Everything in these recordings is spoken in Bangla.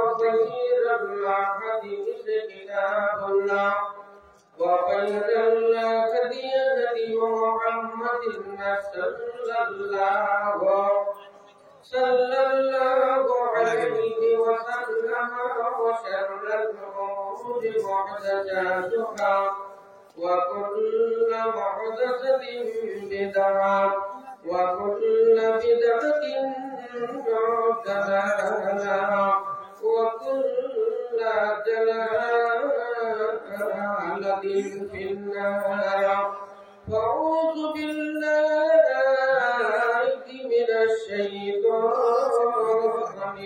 وخير الحديث كتاب الله وخير الهدي هدي محمد صلى الله عليه وسلم وشر الأمور محدثاتها وكل محدثة بدعة وكل بدعة ضلالة وكل ضلالة في النار. أعوذ بالله من الشيطان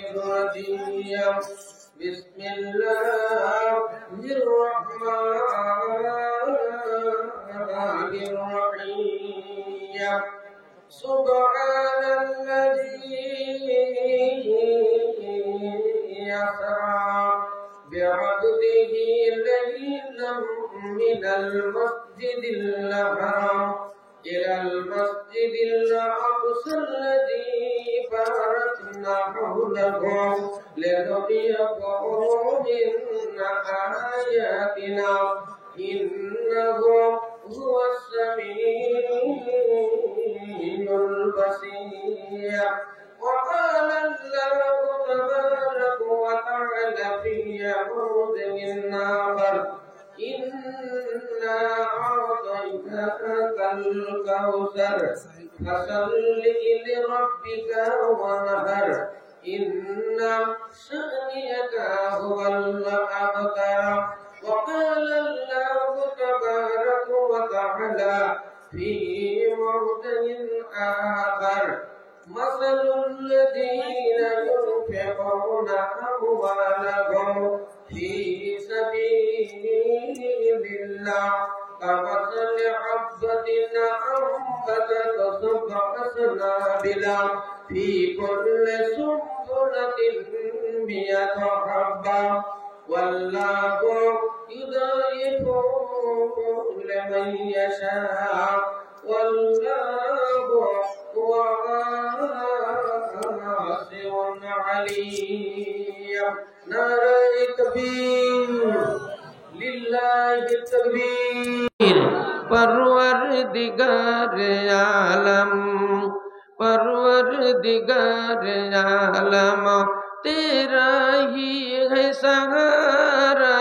الرجيم. بسم الله الرحمن الرحيم. سبحان الذي يسرى بعبده ليلا من المسجد الحرام إلى المسجد الأقصى الذي باركنا حوله لنريه من آياتنا إنه هو السميع البصير. وقال الله تبارك وتعالى في موضع آخر إنا أعطيناك الكوثر فصل لربك وانحر إن شانئك هو الأبتر. وقال الله تبارك وتعالى في موضع آخر مثل الذين ينفقون أموالهم في سبيل الله كمثل حبة أنبتت سبع سنابل في كل سنبلة 100 حبة والله يضاعف لمن يشاء والله واسع عليم. نعرہ تکبیر للہ تکبیر. پروردگار عالم پروردگار عالم تیرا ہی ہے سہارا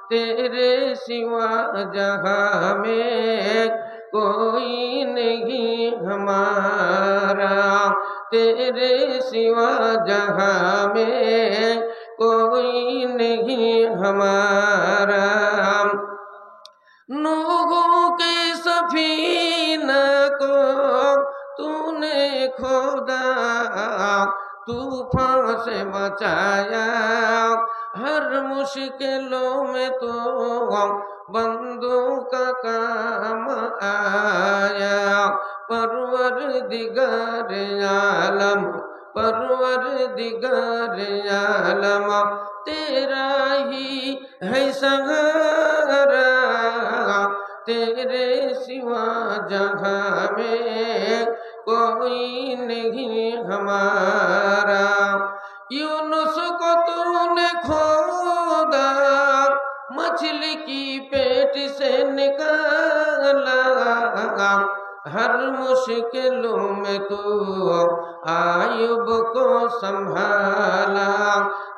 تیرے سوا جہاں میں کوئی نہیں ہمارا تیرے سوا جہاں میں کوئی نہیں ہمارا. نوح کے سفینہ کو تو نے کھودا طوفان سے بچایا ہر مشکلوں میں تو بندوں کا کام آیا. پروردگار عالم پروردگار عالم تیرا ہی ہے سہارا تیرے سوا جہاں میں کوئی نہیں ہمارا. یونس کو تو نے کھودا مچھلی کی پیٹ سے نکالا ہر مشکلوں میں تو ایوب کو سنبھالا.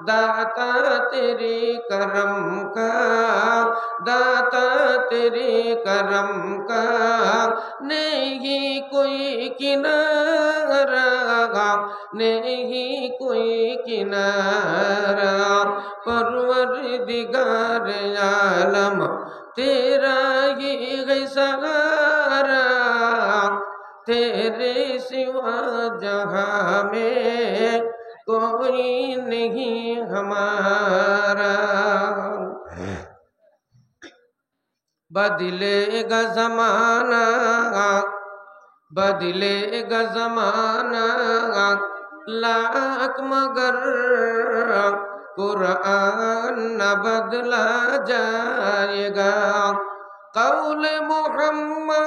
داتا تیرے کرم کا داتا تیرے کرم کا نہیں کوئی کنارہ نہیں کوئی کنارہ. پروردگار عالم تیرا ہی ہے سہارا تیرے سوا جہاں میں کوئی نہیں ہمارا. بدلے گا زمانہ بدلے گا زمانہ لاکھ مگر قرآن نہ بدلا جائے گا. قول محمد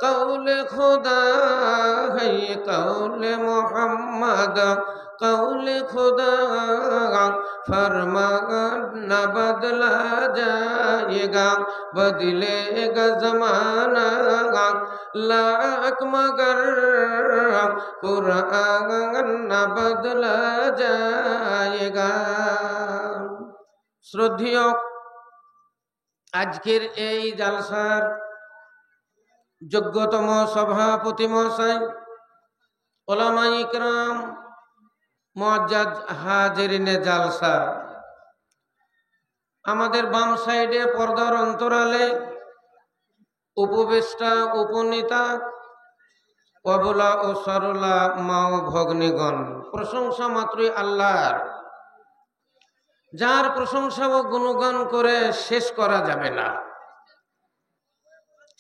कौल खुदा है ये कौल मोहम्मद कौल खुदा फरमान न बदला जाएगा बदलेगा जमाना लाख मगर कुरान न बदला जाएगा। श्रद्धेय आजकेर এই জালসার যোগ্যতম সভাপতি মহাশয়, ওলামা ইকরাম, মুআজ্জাজ হাজিরিনে জালসা, আমাদের বাম সাইডে পর্দার অন্তরালে উপবেষ্টা উপনেতা অবলা ও সরলা মা ও ভগ্নীগণ, প্রশংসা মাত্রই আল্লাহর, যার প্রশংসা ও গুণগান করে শেষ করা যাবে না।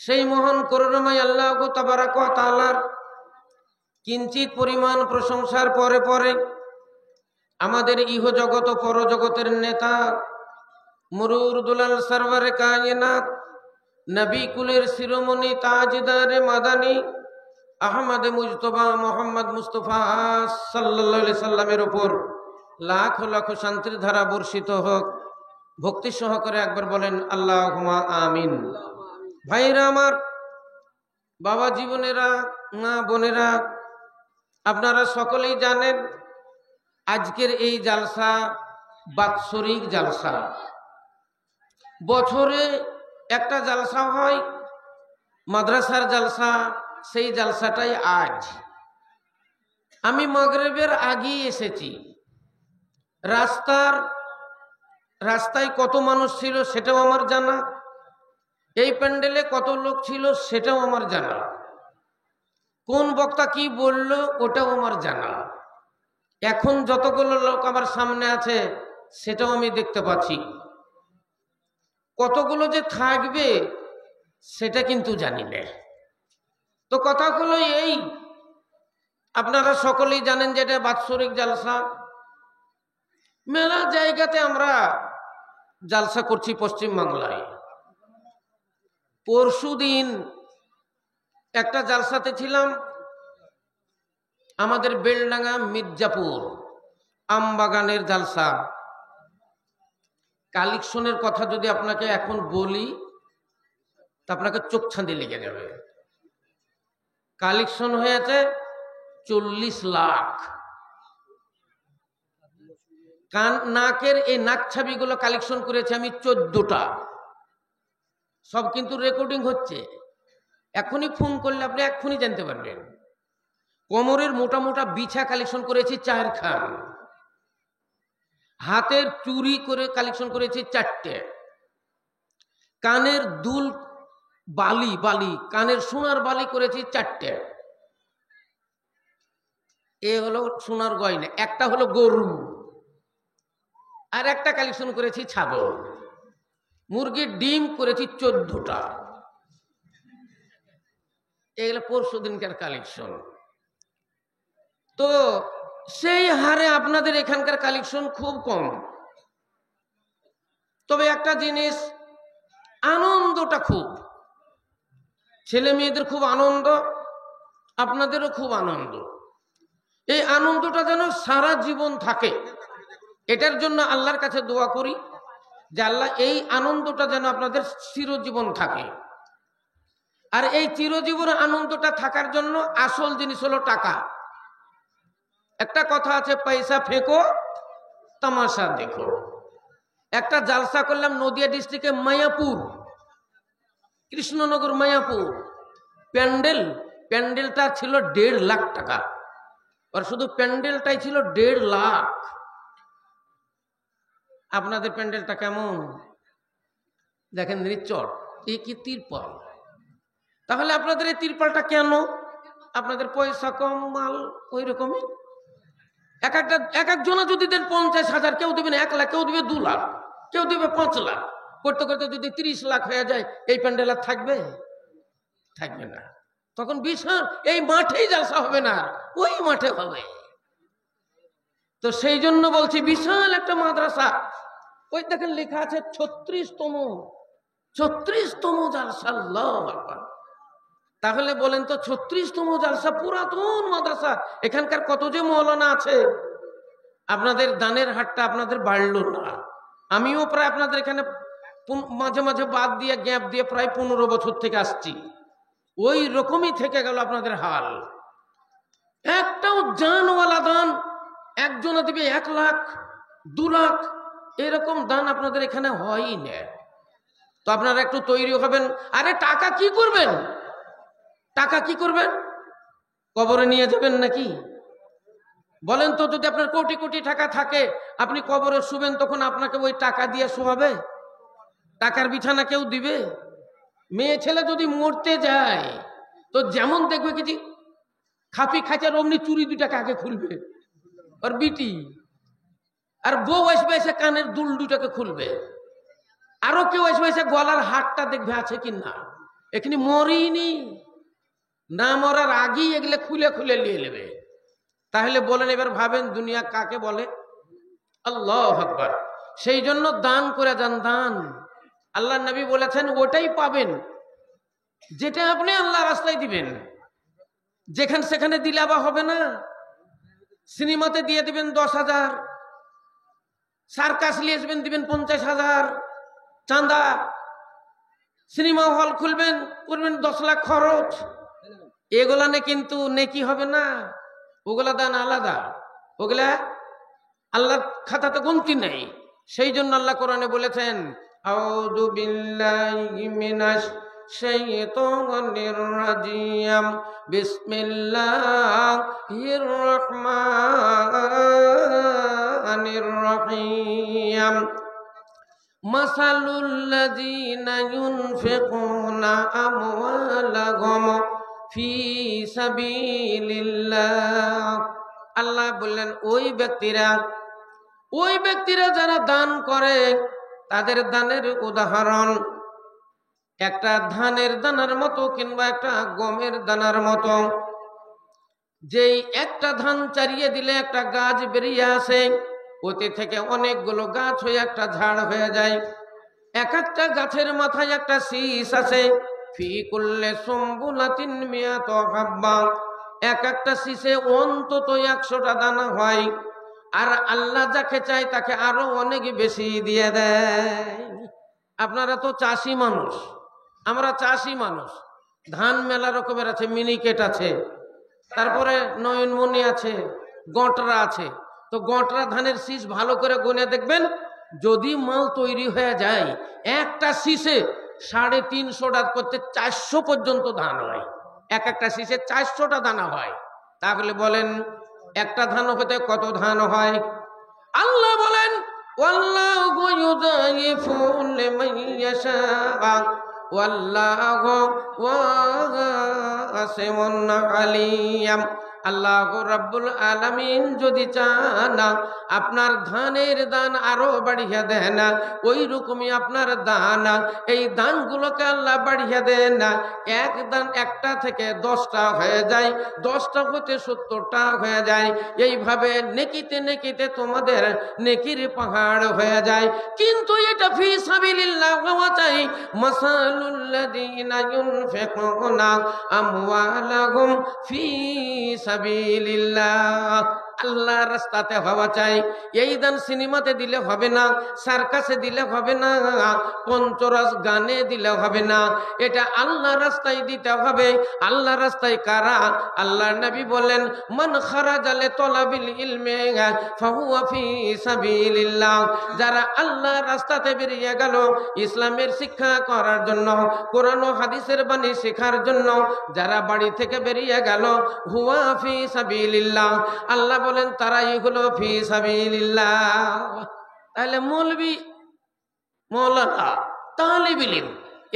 সেই মহান করুণাময় আল্লাহ তাবারাক ওয়া তাআলার কিঞ্চিত পরিমাণ প্রশংসার পরে পরে আমাদের ইহজগৎ ও পরজগতের নেতা মুরুর দুলাল সরওয়ারে কায়নাত নবী কুলের শিরোমণি তাজদারে মাদানী আহমদ মুজতবা মোহাম্মদ মুস্তফা সাল্লাল্লাহু আলাইহি সাল্লামের উপর লাখ লাখ শান্তির ধারা বর্ষিত হোক। ভক্তি সহকারে একবার বলেন আল্লাহুম্মা আমিন। ভাইরা আমার, বাবা জীবনেরা, মা বোনেরা, আপনারা সকলেই জানেন আজকের এই জালসা বাৎসরিক জালসা। বছরে একটা জালসা হয়, মাদ্রাসার জালসা, সেই জালসাটাই আজ। আমি মাগরিবের আগেই এসেছি। রাস্তায় কত মানুষ ছিল সেটাও আমার জানা, এই প্যান্ডেলে কত লোক ছিল সেটাও আমার জানা, কোন বক্তা কি বলল ওটাও আমার জানা। এখন যতগুলো লোক আমার সামনে আছে সেটাও আমি দেখতে পাচ্ছি, কতগুলো যে থাকবে সেটা কিন্তু জানি না। তো কথাগুলো এই, আপনারা সকলেই জানেন যে এটা বাৎসরিক জালসা। মেলা জায়গাতে আমরা জালসা করছি পশ্চিম বাংলায়। পরশুদিন একটা জালসাতে ছিলাম আমাদের বেলডাঙ্গা মির্জাপুর আমবাগানের জালসা। কালেকশনের কথা যদি আপনাকে এখন বলি তা আপনাকে চোখ ছাঁদি লেগে যাবে। কালেকশন হয়েছে 40 লাখ। নাকের এই নাক ছাবিগুলো কালেকশন করেছি আমি 14টা। সব কিন্তু রেকর্ডিং হচ্ছে, এখনই ফোন করলে আপনি এক্ষুনি জানতে পারবেন। কোমরের মোটা মোটা বিছা কালেকশন করেছি 4 খান, হাতের চুরি করে কালেকশন করেছি 4টে, কানের দুল বালি কানের সোনার বালি করেছি 4টে। এ হলো সোনার গয়না। একটা হলো গরু, আর একটা কালেকশন করেছি ছাগল। মুরগির ডিম করেছি 14টা। এগুলো পরশু দিনকার কালেকশন। তো সেই হারে আপনাদের এখানকার কালেকশন খুব কম। তবে একটা জিনিস, আনন্দটা খুব, ছেলে মেয়েদের খুব আনন্দ, আপনাদেরও খুব আনন্দ। এই আনন্দটা যেন সারা জীবন থাকে, এটার জন্য আল্লাহর কাছে দোয়া করি যে আল্লাহ এই আনন্দটা যেন আপনাদের চিরজীবন থাকে। আর এই চিরজীবন আনন্দটা থাকার জন্য আসল জিনিস হলো টাকা। একটা কথা আছে, পয়সা ফেঁকো তামাশা দেখো। একটা জালসা করলাম নদিয়া ডিস্ট্রিক্টে মায়াপুর, কৃষ্ণনগর মায়াপুর। প্যান্ডেলটা ছিল 1.5 লাখ টাকা, আর শুধু প্যান্ডেলটাই ছিল 1.5 লাখ। আপনাদের প্যান্ডেলটা কেমন দেখেন, নিচট, এই কি তিরপল? তাহলে আপনাদের এই তিরপলটা কেন? আপনাদের পয়সা কম, মাল ওই রকমই। এক একজনা যদি দেন 50,000, কেউ দেবেন 1 লাখ, কেউ দেবে 2 লাখ, কেউ দেবে 5 লাখ। করতে করতে যদি 30 লাখ হয়ে যায়, এই প্যান্ডেল আর থাকবে না। তখন বিশাল, এই মাঠেই জালসা হবে না, ওই মাঠে হবে। তো সেই জন্য বলছি, বিশাল একটা মাদ্রাসা, ওই দেখেন লেখা আছে 36তম জালসা। আল্লাহু আকবার। তাহলে বলেন তো 36তম জালসা, পুরাতন মাদ্রাসা, এখানকার কত যে মৌলানা আছে, আপনাদের দানের হাটটা আপনাদের বাড়লো না। আমিও প্রায় আপনাদের এখানে মাঝে মাঝে বাদ দিয়ে গ্যাপ দিয়ে প্রায় 15 বছর থেকে আসছি, ওই রকমই থেকে গেল আপনাদের হাল। একটাও জানওয়ালা দান, একজনে দিবে 1 লাখ 2 লাখ, এরকম দান আপনাদের এখানে হয়ই না। তো আপনারা একটু তৈরি হবেন। আরে টাকা কি করবেন? টাকা কি করবেন? কবরে নিয়ে যাবেন নাকি? বলেন তো, যদি আপনার কোটি কোটি টাকা থাকে, আপনি কবরে শুবেন, তখন আপনাকে ওই টাকা দিয়ে শোয়াবে? টাকার বিছানা কেউ দিবে? মেয়ে ছেলে যদি মরতে যায়, তো যেমন দেখবে কি খাপি খাঁচার অমনি চুরি 2 টাকা আগে খুলবে আর বিটি, আর বউ আসবে এসে কানের দুল 2 টাকা খুলবে, আরো কেউ আসবে এসে গলার হাটটা দেখবে আছে কিনা। এখানে মরিনি, না মরার আগেই এগুলো খুলে খুলে নিয়ে নেবে। তাহলে বলেন, এবার ভাবেন দুনিয়া কাকে বলে? আল্লাহু আকবার। সেই জন্য দান করে যান, দান। আল্লাহ নবী বলেছেন ওটাই পাবেন যেটা আপনি আল্লাহ রাস্তায় দিবেন। যেখানে সেখানে দিলে আবার হবে না। সিনেমাতে দিয়ে দিবেন 10,000, সার্কাস নিয়ে আসবেন দিবেন 50,000 চাঁদা, সিনেমা হল খুলবেন করবেন 10 লাখ খরচ, এগুলা নে কিন্তু নেকি হবে না। ওগুলা দান আলাদা, ওগুলা আল্লাহর খাতাতে গুনতি নেই। সেই জন্য আল্লাহ কোরআনে বলেছেন, আউযু বিল্লাহি মিনাশ শাইতানির রাজিম, বিসমিল্লাহির রহমানির রহিম। মাসালুল্লাযীনা ইউনফিকুনা আমওয়ালাহুম ফি সাবিলিল্লাহ। আল্লাহ বললেন ওই ব্যক্তিরা যারা দান করে, তাদের দানের উদাহরণ একটা ধানের দানার মতো কিংবা একটা গমের দানার মতো। যেই একটা ধান চারিয়ে দিলে একটা গাছ বেরিয়ে আসে, ওতে থেকে অনেকগুলো গাছ হয়ে একটা ঝাড় হয়ে যায়। এক একটা গাছের মাথায় একটা শীষ আছে। ফি কুল্লি সুমবুলাতিন মিয়াতু হাব্বা, এক একটা শীষে অন্তত 100টা দানা হয়। আর আল্লাহ যাকে চায় তাকে আরো অনেক বেশি দিয়ে দেয়। আপনারা তো চাষি মানুষ, আমরা চাষি মানুষ। ধান মেলা রকমের আছে, মিনিকেট আছে, তারপরে নয়নমণি আছে, গটরা আছে। তো গটরা ধানের শীষ ভালো করে গুনে দেখবেন, যদি মাল তৈরি হয়ে যায়, একটা শীষে 350টা করতে 400 পর্যন্ত ধান হয়। এক একটা শীষে 400টা দানা হয়। তাহলে বলেন একটা ধান হতে কত ধান হয়? আল্লাহ বলেন, ওয়াল্লাহু ইউযাইফু লিমান ইয়াশা ওয়াল্লাহু ওয়াসিউন আলিম। আল্লাহ রাব্বুল আলামিন যদি চান আপনার ধানের দান আরো বাড়িয়ে দেন, ওই রকমই আপনার দান, এই দানগুলোকে আল্লাহ বাড়িয়ে দেন। এক দান একটা থেকে 10টা হয়ে যায়, 10টা হতে 70টা হয়ে যায়। এইভাবে নেকিতে নেকিতে তোমাদের নেকির পাহাড় হয়ে যায়। কিন্তু এটা ফি সাবিলিল্লাহ হওয়া চাই। মাসালুল্লাযীনা ইউনফিকুনা আমওয়ালাহুম ফি সাবিলিল্লাহ, আল্লাহর রাস্তাতে হওয়া চাই। এই দান সিনেমাতে দিলে হবে না, সার্কাসে দিলে হবে না, পঞ্চরস গানে দিলে হবে না, এটা আল্লাহর রাস্তায় দিতে হবে। আল্লাহর রাস্তায় কারা? আল্লাহর নবী বলেন, মান খারাজা লিতলাবিল ইলমি ফাহুয়া ফি সাবিলিল্লাহ। যারা আল্লাহর রাস্তাতে বেরিয়ে গেল ইসলামের শিক্ষা করার জন্য, কোরআন ও হাদিসের বাণী শেখার জন্য, যারা বাড়ি থেকে বেরিয়ে গেল, হুয়া ফি সাবিলিল্লাহ, আল্লাহ বলেন তারাই হলো ফি সাবিলিল্লাহ। তাহলে মৌলবি, মৌলানা, তালিবুল ইলম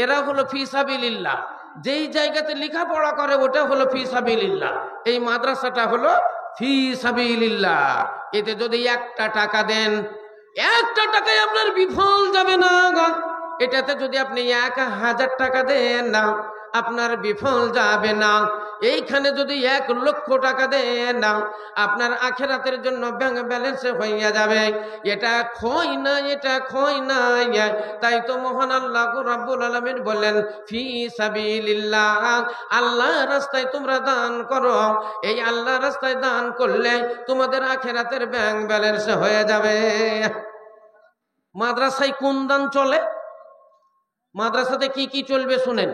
এরা হলো ফি সাবিলিল্লাহ। যেই জায়গাতে লেখাপড়া করে ওটা হলো ফি সাবিলিল্লাহ। এই মাদ্রাসাটা হলো ফি সাবিলিল্লাহ। এতে যদি একটা টাকা দেন, একটা টাকায় আপনার বিফল যাবে না। এটাতে যদি আপনি 1000 টাকা দেন না, আপনার বিফল যাবে না। এইখানে যদি 1 লক্ষ টাকা দেন না, আপনার আখিরাতের জন্য ব্যাংক ব্যালেন্স হইয়া যাবে। এটা ক্ষয় না, এটা ক্ষয় না। তাই তো মহান আল্লাহ রাব্বুল আলামিন বললেন, ফি সাবিলিল্লাহ, আল্লাহর রাস্তায় তোমরা দান করো। এই আল্লাহর রাস্তায় দান করলে তোমাদের আখিরাতের ব্যাংক ব্যালেন্স হয়ে যাবে। মাদ্রাসায় কোন দান চলে? মাদ্রাসাতে কি কি চলবে শুনেন।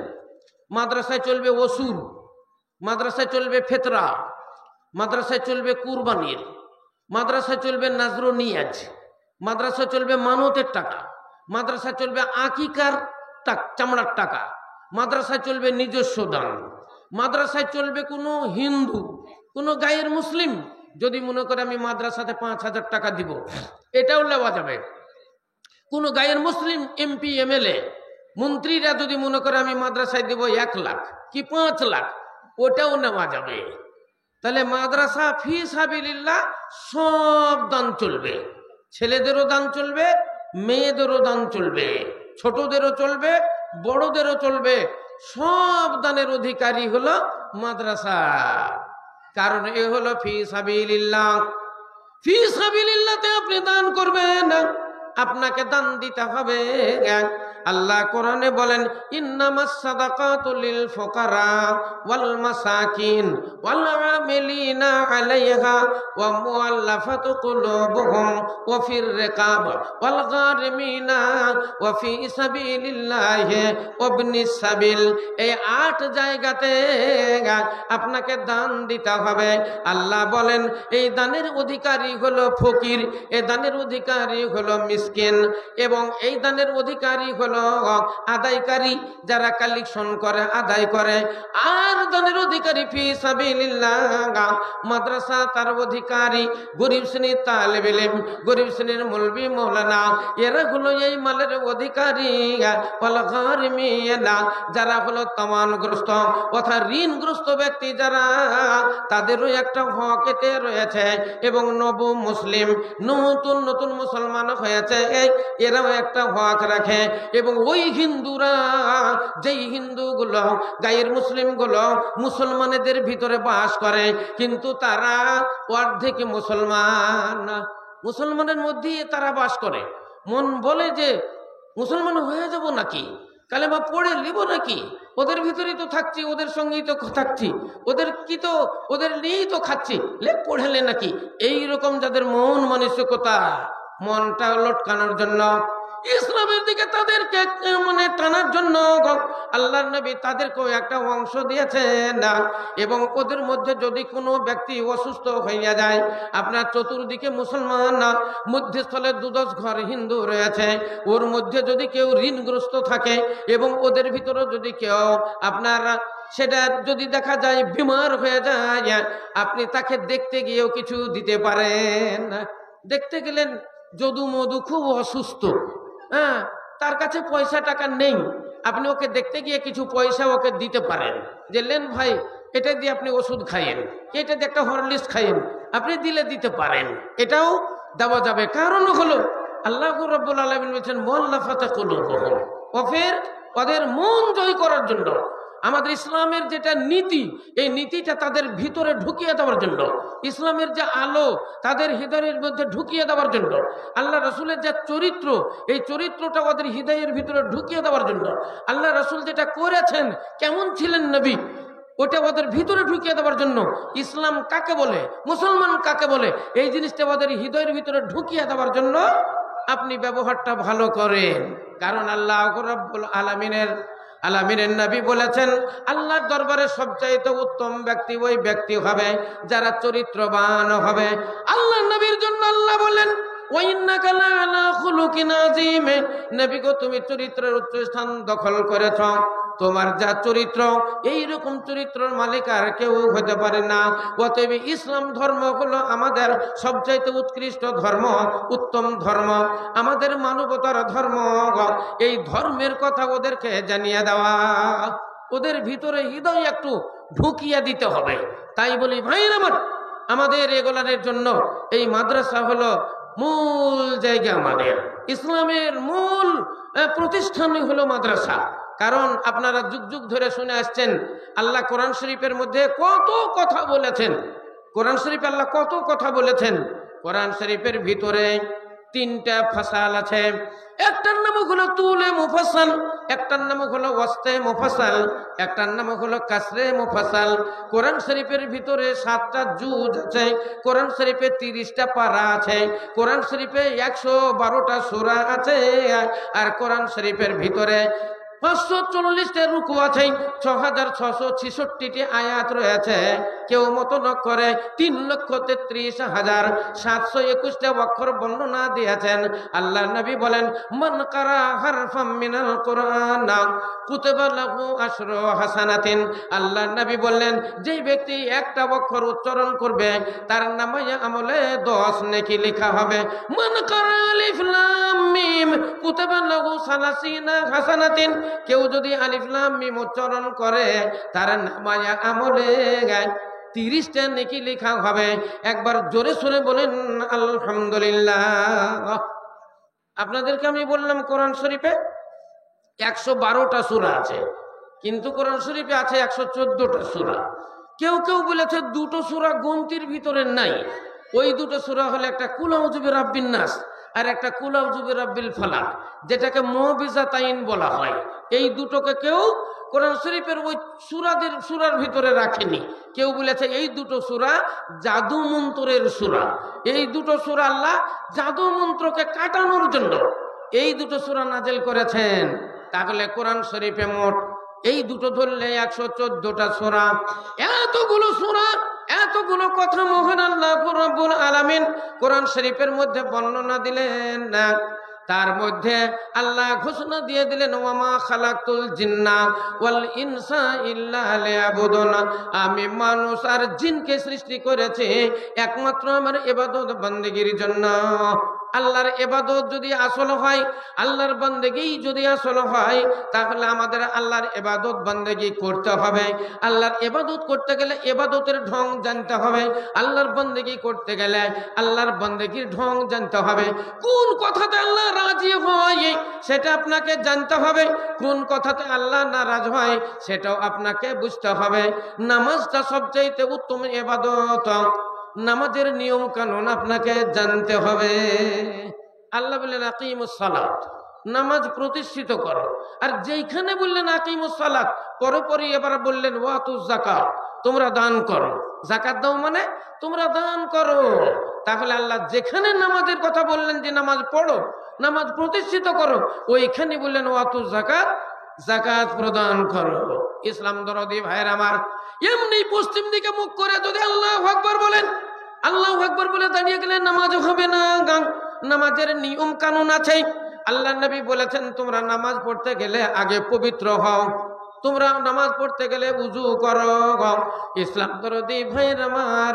মাদ্রাসায় চলবে ওসুল, মাদ্রাসায় চলবে ফিতরা, মাদ্রাসায় চলবে কুরবানির, মাদ্রাসায় চলবে নাজর নিয়াজ, মাদ্রাসায় চলবে মানতের টাকা, মাদ্রাসায় চলবে আকিকার চামড়ার টাকা, মাদ্রাসায় চলবে নিজস্ব দান, মাদ্রাসায় চলবে কোনো হিন্দু, কোনো গায়ের মুসলিম যদি মনে করে আমি মাদ্রাসাতে 5,000 টাকা দিব, এটাও নেওয়া যাবে। কোনো গায়ের মুসলিম এমপি এমএলএ মন্ত্রীরা যদি মনে করে আমি মাদ্রাসায় দেব 1 লাখ কি 5 লাখ, ওটাও নেওয়া যাবে। তাহলে মাদ্রাসা ফি সাবিলিল্লাহ সব দান চলবে। ছেলেদেরও দান চলবে, মেয়েদেরও দান চলবে, ছোটদেরও চলবে, বড়দেরও চলবে। সব দানের অধিকারী হলো মাদ্রাসা। কারণ এ হলো ফি সাবিলিল্লাহ। ফি সাবিলিল্লাহতে আপনি দান করবেন, আপনাকে দান দিতে হবে। আল্লাহ কোরআনে বলেন, ইন্নামাস সাদাকাতু লিল ফুকারা ওয়াল মাসাকিন ওয়াল আমিলিনা আলাইহা ওয়া মুআল্লাফাতু কুলুবুহুম ওয়া ফির রিকাব ওয়াল গারিমিনা ওয়া ফি সাবিলিল্লাহি ওয়া ইবনিস সাবিল। এই 8 জায়গাতে আপনাকে দান দিতে হবে। আল্লাহ বলেন, এই দানের অধিকারী হলো ফকির, এই দানের অধিকারী হলো মিসকিন, এবং এই দানের অধিকারী হলো আদায়কারী, যারা কালেকশন করে আদায় করে। আর দানের অধিকারী ফি সাবিলিল্লাহ মাদ্রাসা, তার অধিকারী গরিব শ্রেণীর তালেব ইলম, গরিব শ্রেণীর মৌলভী মৌলানা, এরা হলো এই মালের অধিকারী। ওয়াল গারিমিনা, যারা হলো তাওয়ানগ্রস্ত অর্থাৎ ঋণগ্রস্ত ব্যক্তি যারা, তাদেরও একটা হক এতে রয়েছে। এবং নব মুসলিম, নতুন নতুন মুসলমান হয়েছে, এরাও একটা হক রাখে। এবং ওই হিন্দুরা, যেই হিন্দুগুলো গায়ের মুসলিমগুলো মুসলমানদের ভিতরে বাস করে, কিন্তু তারা অর্ধেক মুসলমান, মুসলমানের মধ্যেই তারা বাস করে। মন বলে যে মুসলমান হয়ে যাব নাকি, কালেমা পড়ে নিব নাকি, ওদের ভিতরেই তো থাকছি, ওদের সঙ্গেই তো থাকছি, ওদের কি তো ওদের নিয়েই তো খাচ্ছি, পড়েলে নাকি। এইরকম যাদের মন মানসিকতা, মনটা লটকানোর জন্য, ইসলামের দিকে তাদেরকে মানে টানার জন্য আল্লাহর নবী তাদেরকেও একটা অংশ দিয়েছেন। এবং ওদের মধ্যে যদি কোনো ব্যক্তি অসুস্থ হইয়া যায়, আপনার চতুর্দিকে মুসলমান, মধ্যস্থলে 2-10 ঘর হিন্দু রয়েছে, ওর মধ্যে যদি কেউ ঋণগ্রস্ত থাকে এবং ওদের ভিতরে যদি কেউ আপনার সেটা যদি দেখা যায় বিমার হয়ে যায়, আপনি তাকে দেখতে গিয়েও কিছু দিতে পারেন। দেখতে গেলেন যদু মধু খুব অসুস্থ, হ্যাঁ, তার কাছে পয়সা টাকা নেই, আপনি ওকে দেখতে গিয়ে কিছু পয়সা ওকে দিতে পারেন, যে লেন ভাই এটা দিয়ে আপনি ওষুধ খাইয়েন, এটা দিয়ে একটা হরলিক্স খাইয়েন, আপনি দিলে দিতে পারেন, এটাও দেওয়া যাবে। কারণ হলো আল্লাহ রাব্বুল আলামিন বলেছেন, মুআল্লাফাতু কুলুবুহুম, ওফের ওদের মন জয় করার জন্য আমাদের ইসলামের যেটা নীতি, এই নীতিটা তাদের ভিতরে ঢুকিয়ে দেওয়ার জন্য, ইসলামের যে আলো তাদের হৃদয়ের মধ্যে ঢুকিয়ে দেওয়ার জন্য, আল্লাহ রসুলের যে চরিত্র, এই চরিত্রটা ওদের হৃদয়ের ভিতরে ঢুকিয়ে দেওয়ার জন্য, আল্লাহ রসুল যেটা করেছেন, কেমন ছিলেন নবী, ওটা ওদের ভিতরে ঢুকিয়ে দেওয়ার জন্য, ইসলাম কাকে বলে, মুসলমান কাকে বলে, এই জিনিসটা ওদের হৃদয়ের ভিতরে ঢুকিয়ে দেওয়ার জন্য আপনি ব্যবহারটা ভালো করেন। কারণ আল্লাহ রাব্বুল আলামিনের নবী বলেছেন, আল্লাহর দরবারে সবচাইতে উত্তম ব্যক্তি ওই ব্যক্তি হবে যারা চরিত্রবান হবে। আল্লাহ নবীর জন্য আল্লাহ বলেন, ওয়াইন্নাকা লাআলা খুলুকিন আযীম, নবী গো তুমি চরিত্রের উচ্চ স্থান দখল করেছ, তোমার যা চরিত্র, এইরকম চরিত্রের মালিক আর কেউ হতে পারে না। অতএব ইসলাম ধর্ম হলো আমাদের সবচাইতে উৎকৃষ্ট ধর্ম, উত্তম ধর্ম, আমাদের মানবতার ধর্ম। এই ধর্মের কথা ওদেরকে জানিয়ে দেওয়া, ওদের ভিতরে হৃদয় একটু ঢুকিয়ে দিতে হবে। তাই বলি ভাইরা আমার, আমাদের এগুলার জন্য এই মাদ্রাসা হলো মূল জায়গা। আমাদের ইসলামের মূল প্রতিষ্ঠানই হলো মাদ্রাসা। কারণ আপনারা যুগ যুগ ধরে শুনে আসছেন আল্লাহ কোরআন শরীফের মধ্যে কত কথা বলেছেন। কোরআন শরীফে আল্লাহ কত কথা বলেছেন। কোরআন শরীফের ভিতরে 3টা ফাসাল আছে। একটার নাম হলো তুলে মুফাসাল, একটার নাম হলো ওয়াস্তে মুফাসাল, একটার নাম হলো কাসরে মুফাসাল। কোরআন শরীফের ভিতরে 7টা জুজ আছে। কোরআন শরীফে 30টা পারা আছে। কোরআন শরীফে 112টা সূরা আছে। আর কোরআন শরীফের ভিতরে 540টা রুকু আছে, 6666টি আয়াত রয়েছে। কেউ মতন করে 3,33,721টা অক্ষর বর্ণনা দিয়েছেন। আল্লাহ নবী বলেন, মান কারা হারফাম মিনাল কুরআন কুতিবা লাহু আশরু হাসানাতিন। আল্লাহ নবী বললেন, যেই ব্যক্তি একটা অক্ষর উচ্চারণ করবে তার নামায়ে আমলে 10 নেকি লেখা হবে। মান কারা আলিফ লাম মিম কুতিবা লাহু 30 হাসানাতিন। কেউ যদি আলিফ লাম মিম উচ্চারণ করে তার নামায়ে আমলে 30টা নেকি লেখা হবে। একবার জোরে সুরে বলেন আলহামদুলিল্লাহ। আপনাদেরকে আমি বললাম কোরআন শরীফে 112টা সূরা আছে, কিন্তু কোরআন শরীফে আছে 114টা সূরা। কেউ কেউ বলেছে 2টো সূরা গন্তির ভিতরে নাই। ওই 2টো সূরা হলো একটা কুল আউযু বিরাব্বিন নাস আর একটা কুল আউযু বিরাব্বিল ফালাক, যেটাকে মুআবিজাতাইন বলা হয়। এই দুটোকে কেউ কোরআন শরীফের ওই সূরার ভিতরে রাখেনি। কেউ বলেছে এই 2টো সূরা জাদু মন্ত্রের সূরা। এই 2টো সূরা আল্লাহ জাদু মন্ত্রকে কাটানোর জন্য এই 2টো সূরা নাজিল করেছেন। তাহলে কোরআন শরীফে মোট এই 2টো ধরলে 114টা সূরা। এতগুলো সূরা, এতগুলো কথা মহান আল্লাহ রাব্বুল আলামিন কোরআন শরীফের মধ্যে বর্ণনা দিলেন না। তার মধ্যে আল্লাহ ঘোষণা দিয়ে দিলেন, ওয়ামা খালাকতুল জিন্না ওয়াল ইনসা ইল্লা লিয়াবুদুন। আমি মানুষ আর জিনকে সৃষ্টি করেছি একমাত্র আমার ইবাদত বন্দেগীর জন্য। আল্লাহর ইবাদত যদি আসল হয়, আল্লাহর বন্দেগী যদি আসল হয়, তাহলে আমাদের আল্লাহর ইবাদত বন্দেগী করতে হবে। আল্লাহর ইবাদত করতে গেলে ইবাদতের ঢং জানতে হবে। আল্লাহর বন্দেগী করতে গেলে আল্লাহর বন্দেগীর ঢং জানতে হবে। কোন কথাতে আল্লাহ রাজি হয় সেটা আপনাকে জানতে হবে, কোন কথাতে আল্লাহ নারাজ হয় সেটাও আপনাকে বুঝতে হবে। নামাজটা সবচাইতে উত্তম ইবাদত। নামাজের নিয়ম কানুন আপনাকে জানতে হবে। আল্লাহ বললেন আকিমুস সালাত, নামাজ প্রতিষ্ঠিত করো। আর যেইখানে বললেন আকিমুস সালাত, পরপরই এবার বললেন ওয়াতুজ যাকাত, তোমরা দান করো। যাকাত দাও মানে তোমরা দান করো। তাহলে আল্লাহ যেখানে নামাজের কথা বললেন যে নামাজ পড়ো, নামাজ প্রতিষ্ঠিত করো, ওইখানে বললেন ওয়াতুজ যাকাত, যাকাত প্রদান করো। ইসলাম দরদি ভাইয়ের আমার, এমনি পশ্চিম দিকে মুখ করে যদি আল্লাহু আকবার বলেন, আল্লাহু আকবার বলে দাঁড়িয়ে গেলে নামাজ হবে না। নামাজের নিয়ম কানুন আছে। আল্লাহ নবী বলেছেন, তোমরা নামাজ পড়তে গেলে আগে পবিত্র হও। তোমরা নামাজ পড়তে গেলে উজু করো। ইসলাম দরদি ভাইয়ের আমার,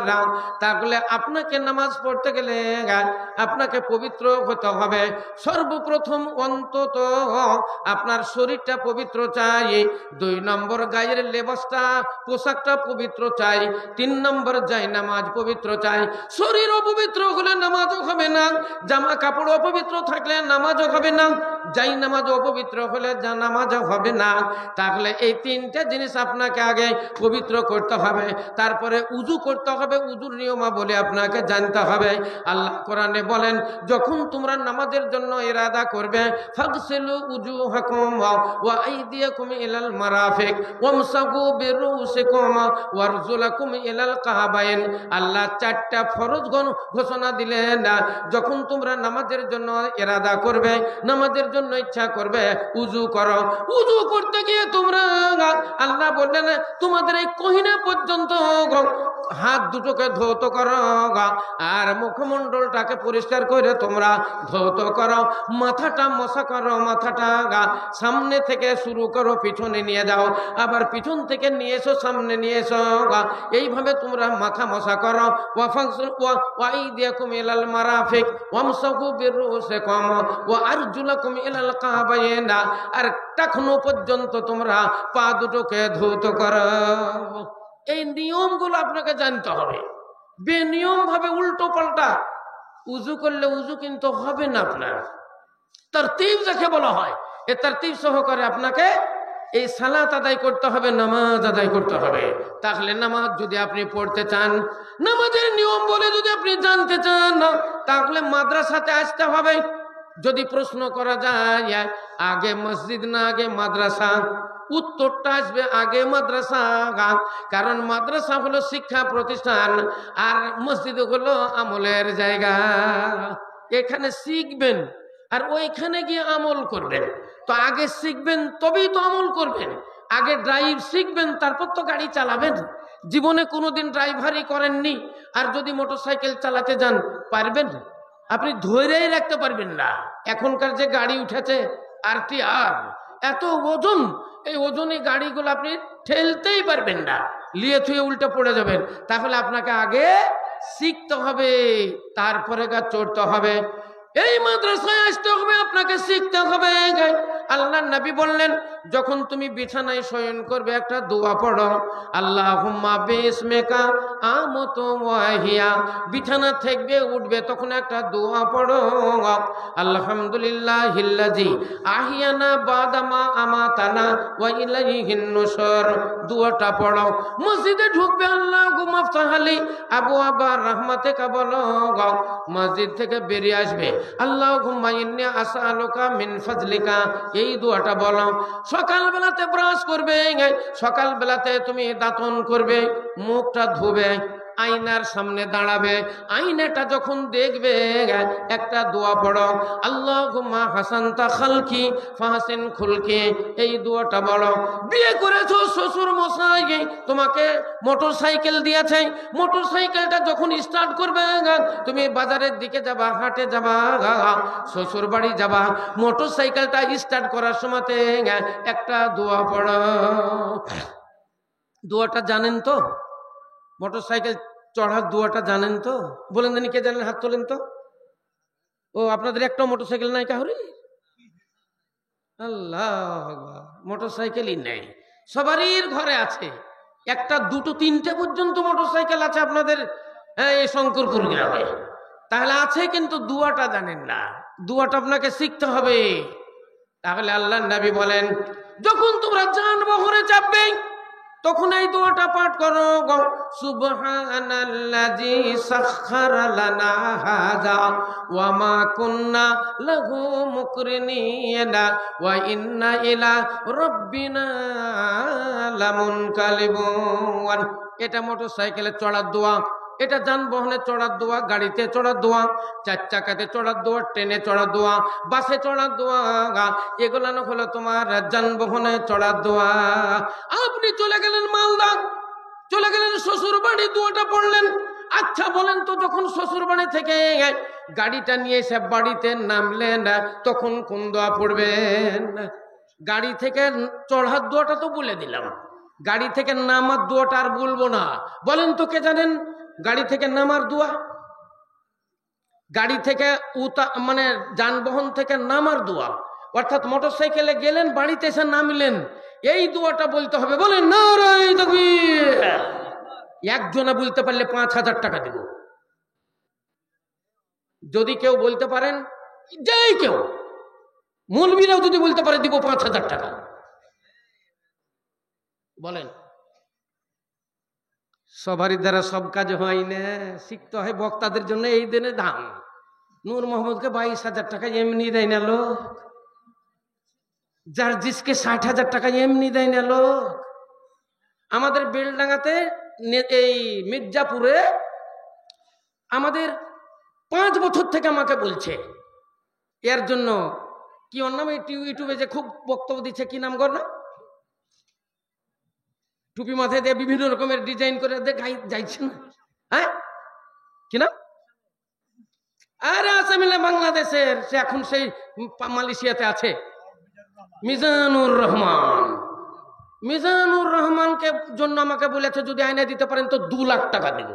তাহলে আপনাকে নামাজ পড়তে গেলে আপনাকে পবিত্র হতে হবে। সর্বপ্রথম অন্তত আপনার শরীরটা পবিত্র চাই। 2 নম্বর গায়ের লেবাসটা, পোশাকটা পবিত্র চাই। 3 নম্বর যাই নামাজ পবিত্র চাই। শরীর অপবিত্র হলে নামাজও হবে না। জামা কাপড় অপবিত্র থাকলে নামাজও হবে না। যাই নামাজ অপবিত্র হলে যা নামাজও হবে না। তাহলে এই 3টা জিনিস আপনাকে আগে পবিত্র করতে হবে, তারপরে উজু করতে হবে। উজুর নিয়মাবলী আপনাকে জানতে হবে। আল্লাহ কোরআনে বলেন, যখন তোমরা নামাজের জন্য ইরাদা করবে, ফাগসিলু উজুহাকুম ওয়া আইদিয়াকুম ইলাল মারাফিক ওয়ামসাহু বিরুসিকুম ওয়ারজুলাকুম ইলাল কাবাইন। আল্লাহ 4টা ফরজ ঘোষণা দিলেন। যখন তোমরা নামাজের জন্য ইরাদা করবে, নামাজের জন্য ইচ্ছা করবে, উজু করো। উজু করতে গিয়ে তোমরা আল্লাহ বললেন, তোমাদের এই কহিনা পর্যন্ত হাত দুটোকে ধৌত করো, আর মুখমণ্ডলটাকে পরিষ্কার করে তোমরা ধৌত করো। মাথাটা মশা করো, মাথাটা সামনে থেকে শুরু করো, পিছনে নিয়ে যাও, আবার পিছন থেকে নিয়ে এসো, সামনে নিয়ে এসো। এইভাবে তোমরা মাথা মশা করো। ওয়াইদিয়াকুম ইলাল মারাফিক ওয়ামসাহু বিরুসিকুম ওয়া আরজুলাকুম ইলাল কাবাইন। আর টাকনো পর্যন্ত তোমরা পা দুটোকে ধৌত করো। এই নিয়মগুলো আপনাকে জানতে হবে। বেনিয়ম ভাবে উল্টো পাল্টা উজু করলে উজু কিন্তু হবে না। আপনার তারতিব যাকে বলা হয়, এ তারতিব সহকারে আপনাকে এই সালাত আদায় করতে হবে, নামাজ আদায় করতে হবে। তাহলে নামাজ যদি আপনি পড়তে চান, নামাজের নিয়ম বলে যদি আপনি জানতে চান, তাহলে মাদ্রাসাতে আসতে হবে। যদি প্রশ্ন করা যায় আগে মসজিদ না আগে মাদ্রাসা, উত্তরটা আসবে আগে মাদ্রাসা। কারণ মাদ্রাসা হলো শিক্ষা প্রতিষ্ঠান আর মসজিদ হলো আমলের জায়গা। এখানে শিখবেন আর ওইখানে গিয়ে আমল করবেন। তো আগে শিখবেন তবেই তো আমল করবেন। আগে ড্রাইভ শিখবেন তারপর তো গাড়ি চালাবেন। জীবনে কোনোদিন ড্রাইভারই করেননি আর যদি মোটরসাইকেল চালাতে যান পারবেন? আপনি ধৈর্যই রাখতে পারবেন না। এখনকার যে গাড়ি উঠেছে RTR, এত ওজন, এই ওজনে গাড়িগুলো আপনি ঠেলতেই পারবেন না, লিয়ে থুয়ে উল্টে পড়ে যাবেন। তাহলে আপনাকে আগে শিখতে হবে, তারপরে চড়তে হবে। এই মাদ্রাসায় আসতে হবে, আপনাকে শিখতে হবে। আল্লাহর নবী বললেন, যখন তুমি বিছানায় শয়ন করবে একটা দোয়া পড়ো, আল্লাহুম্মা বিসমিকা আমতু ওয়াহিয়া। বিছানা থেকে উঠবে তখন একটা দোয়া পড়ো, আলহামদুলিল্লাহিল্লাযী আহিয়ানা বাদামা আমাতানা ওয়া ইলাইহিন নুশুর। দোয়াটা পড়ো। মসজিদে ঢুকবে, আল্লাহুম্মা আফতাহলি আবওয়াবা রাহমাতিকা বলো। মসজিদ থেকে বেরিয়ে আসবে, আল্লাহুম্মা ইন্নী আসআলুকা মিন ফাজলিকা, এই দোয়াটা বলো। সকালবেলাতে ব্রাশ করবে, সকালবেলাতে তুমি দাঁতন করবে, মুখটা ধুবে, আয়নার সামনে দাঁড়াবে, আয়নাটা যখন দেখবে একটা দোয়া পড়ো, আল্লাহুম্মা হাসানতা খালকি ফাহসিন খুলকি, এই দোয়াটা বলো। বিয়ে করেছো, শ্বশুর মশাই তোমাকে মোটরসাইকেল দিয়েছে, মোটরসাইকেলটা যখন স্টার্ট করবে তুমি বাজারের দিকে যাবা, হাটে যাবা, শ্বশুর বাড়ি যাবা, মোটরসাইকেলটা স্টার্ট করার সময়তে একটা দোয়া পড়ো। দোয়াটা জানেন তো? মোটরসাইকেল চড়ার দোয়াটা জানেন তো? বলেন জানি, কে জানেন? হাত তোলেন তো। ও, আপনাদের একটা মোটরসাইকেল নাই কাহুরি? আল্লাহ, মোটরসাইকেলই নেই, সবারই ঘরে আছে। একটা, দুটো, তিনটে পর্যন্ত মোটরসাইকেল আছে আপনাদের এই শঙ্করপুর গ্রামে। তাহলে আছে, কিন্তু দোয়াটা জানেন না। দোয়াটা আপনাকে শিখতে হবে। তাহলে আল্লাহর নবী বলেন, যখন তোমরা যানবাহনে চাপবে তখন এই দোয়াটা পাঠ করো, সুবহানাল্লাযী সাখখারা লানা হাযা ওয়া মা কুন্না লাহু মুকরিনিনা ওয়া ইন্না ইলা রাব্বিনা লামুনকালিবুন। এটা মোটরসাইকেলে চড়ার দোয়া, এটা যানবাহনে চড়ার দোয়া, গাড়িতে চড়ার দোয়া, চার চাকাতে চড়ার দোয়া, ট্রেনে চড়ার দোয়া, বাসে চড়ার দোয়া, এগুলো হলো তোমার যানবাহনে চড়ার দোয়া। আপনি চলে গেলেন মালদা, চলে গেলেন শ্বশুর বাড়ি, দোয়াটা পড়লেন। আচ্ছা বলেন তো, যখন শ্বশুর বাড়ি থেকে গাড়িটা নিয়ে এসে বাড়িতে নামলেন তখন কোন দোয়া পড়বেন? গাড়ি থেকে চড়ার দোয়াটা তো বলে দিলাম, গাড়ি থেকে নামার দোয়াটা আর বলবো না। বলেন তো কে জানেন গাড়ি থেকে নামার দোয়া? গাড়ি থেকে মানে যানবাহন থেকে নামার দোয়া, অর্থাৎ মোটরসাইকেলে গেলেন, বাড়িতে এসে নামলেন, এই দোয়াটা বলতে হবে। বলেন নারায়ে তাকবীর। একজনে বলতে পারলে 5,000 টাকা দিব। যদি কেউ বলতে পারেন, যেই কেউ, মৌলবীরাও যদি বলতে পারে, দিব 5,000 টাকা। বলেন। সবারই দ্বারা সব কাজ হয় না, শিখতে হয়। বক্তাদের জন্য এই দিনে দাম। নূর মোহাম্মদকে 22,000 টাকা এমনি দেয় না লোক, জার্জিসকে 60,000 টাকা এমনি দেয় না লোক। আমাদের বেলডাঙ্গাতে, এই মির্জাপুরে আমাদের 5 বছর থেকে আমাকে বলছে এর জন্য, কি ওর নাম, ইউটিউবে যে খুব বক্তব্য দিচ্ছে, কি নাম কর না, টুপি মাথায় দিয়ে বিভিন্ন রকমের ডিজাইন করে যাইছে না, হ্যাঁ কি নাম? আরে আসামিল্লা, বাংলাদেশের, সে এখন সেই মালয়েশিয়াতে আছে, মিজানুর রহমান। মিজানুর রহমানকে জন্য আমাকে বলেছে যদি আইনে দিতে পারেন তো 2 লাখ টাকা দেব।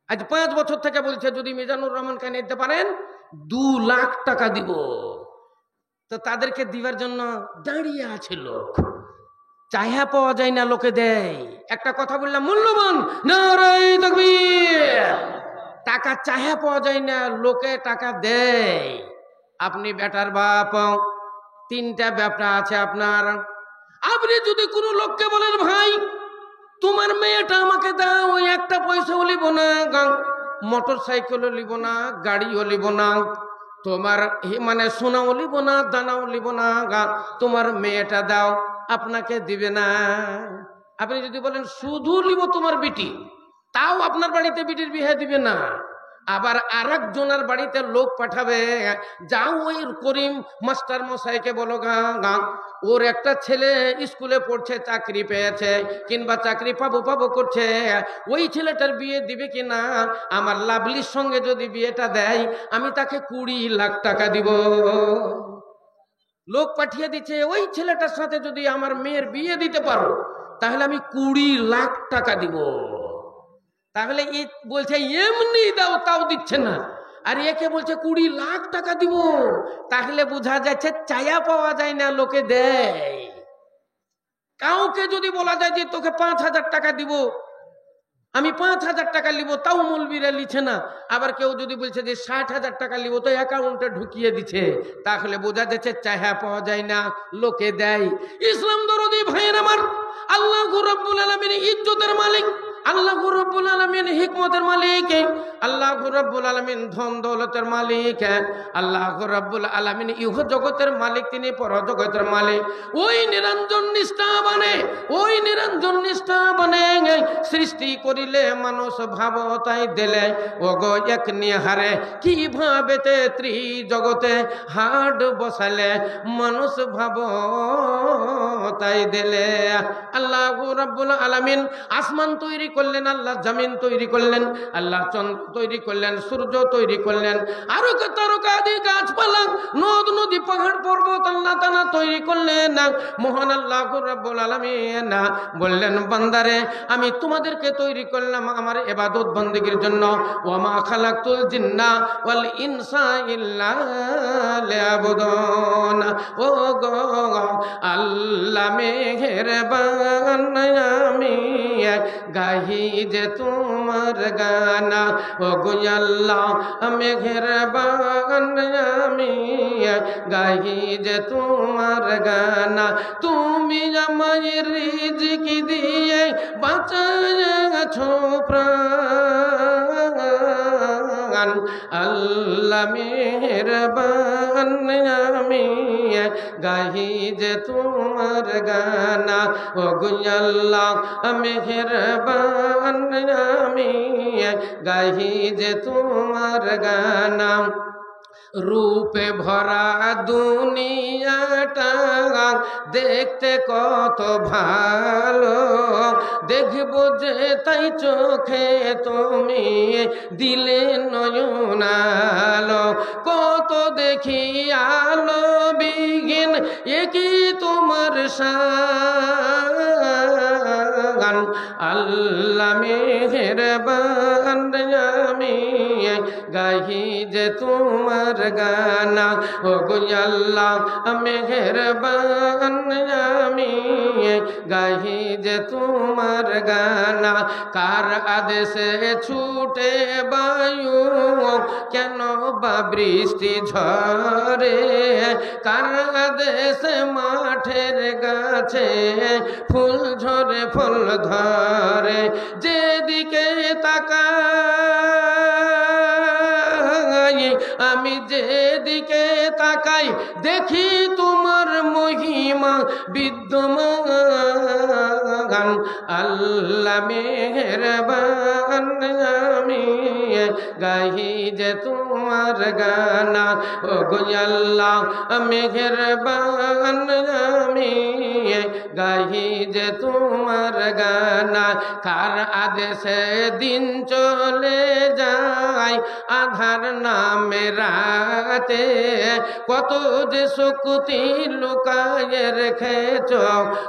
আজ 5 বছর থেকে বলছে যদি মিজানুর রহমানকে আইনে দিতে পারেন 2 লাখ টাকা দিব। তো তাদেরকে দিবার জন্য দাঁড়িয়ে আছে লোক, চাহিয়া পাওয়া যায় না, লোকে দেয়। একটা কথা বললাম মূল্যবান, নারায়ে তাকবীর। টাকা চাহিয়া পাওয়া যায় না, লোকে টাকা দেয়। আপনি বেটার বাপ, 3টা ব্যবসা আছে আপনার, আপনি যদি কোনো লোককে বলেন ভাই তোমার মেয়েটা আমাকে দাও, ওই একটা পয়সাও লিব না, মোটর সাইকেলও লিব না, গাড়িও লিব না, তোমার মানে সোনাও লিব না, দানাও লিব না, তোমার মেয়েটা দাও, আপনাকে দিবে না। আপনি যদি বলেন শুধু লিব তোমার বিটি, তাও আপনার বাড়িতে বিটির বিয়ে দিবে না। আবার আরেকজনের বাড়িতে লোক পাঠাবে, যাও ওই করিম মাস্টার মশাইকে বলো গা ওর একটা ছেলে স্কুলে পড়ছে, চাকরি পেয়েছে, কিংবা চাকরি পাবো পাবো করছে, ওই ছেলেটার বিয়ে দিবে কি না, আমার লাভলির সঙ্গে যদি বিয়েটা দেয় আমি তাকে 20 লাখ টাকা দিব। লোক পাঠিয়ে দিচ্ছে, ওই ছেলেটার সাথে যদি আমার মেয়ের বিয়ে দিতে পারো তাহলে আমি 20 লাখ টাকা দিব। তাহলে এই বলছে এমনি দাও, তাও দিচ্ছে না, আর একে বলছে 20 লাখ টাকা দিব। তাহলে বোঝা যাচ্ছে চায়া পাওয়া যায় না, লোকে দেয়। কাউকে যদি বলা যায় যে তোকে 5,000 টাকা দিব, আমি 5,000 টাকা লিব, তাও মৌলবীরা লিছে না। আবার কেউ যদি বলছে যে 60,000 টাকা লিব, তো অ্যাকাউন্টে ঢুকিয়ে দিচ্ছে। তাহলে বোঝা যাচ্ছে চায়া পাওয়া যায় না, লোকে দেয়। ইসলাম দরদি ভাইয়ের আমার, আল্লাহ রাব্বুল আলামিন ইজ্জতের মালিক, আল্লাহ রাব্বুল আলামিন হিকমতের মালিক, আল্লাহ রাব্বুল আলামিন ধন দৌলতের মালিক, আল্লাহ রাব্বুল আলামিন ইহ জগতের মালিক, তিনি পর জগতের মালিক। ওই নিরঞ্জন নিষ্ঠাবানে, ওই নিরঞ্জন নিষ্ঠাবানে সৃষ্টি করিলে মানুষ ভাব তাই দিলে, ও গো এক নিহারে কিভাবেতে ত্রিজগতে হাট বসালে, মানুষ ভাব তাই দিলে। আল্লাহ রাব্বুল আলামিন আসমান তৈরি করলেন, আল্লাহ জমিন তৈরি করলেন, আল্লাহ চন্দ্র তৈরি করলেন, সূর্য তৈরি করলেন, আরো তারকাদি গাছপালা, নদ নদী, পাহাড় পর্বত আল্লাহ তাআলা তৈরি করলেন। মহান আল্লাহ রাব্বুল আলামিন বললেন, বান্দারে আমি তোমাদেরকে তৈরি করলাম আমার ইবাদত বন্দেগীর জন্য। ওয়া মা খালাকতুল জিন্না ওয়াল ইনসা ইল্লা লিয়াবুদুন। ও গো আল্লাহ মেহেরবান, আমি গাহি যে তোমার গানা, ও গো আল্লাহ মেহেরবান, আমি গাহি যে তোমার গানা। তুমি আমায় রিজিক দিয়ে বাঁচাছো প্রাণ, আল্লাহ মেহেরবান, আমি গাহি যে তোমার গানা। ও গো আল্লাহ মেহেরবান, আমি গাহি যে তোমার গানা। রূপে ভরা দুনিয়াটা দেখতে কত ভালো, দেখবো যে তাই চোখে তুমি দিলে নয়নালো। কত দেখি আলো বিহীন একই তোমার শান, আল্লাহ মেহেরবান, আমি গাহি যে তোমার গানা। ও গো আল্লাহ মেহেরবান, আমি গাহি যে তোমার গানা। কার আদেশে ছুটে বায়ু, কেন বা বৃষ্টি ঝরে, কার আদেশে মাঠের গাছে ফুল ঝরে ফুল ধরে। যেদিকে তাকাই আমি, যেদিকে তাকাই দেখি তোমার মহিমা বিদ্যমান, আল্লাহ মেহেরবান, আমি গাহি যে তোমার গানা। ও গো আল্লাহ মেহেরবান, আমি গাহি যে তোমার গানা। কার আদেশে দিন চলে যায় আধার নামে রাতে, কত যে শক্তি লুকায়ে রেখেছ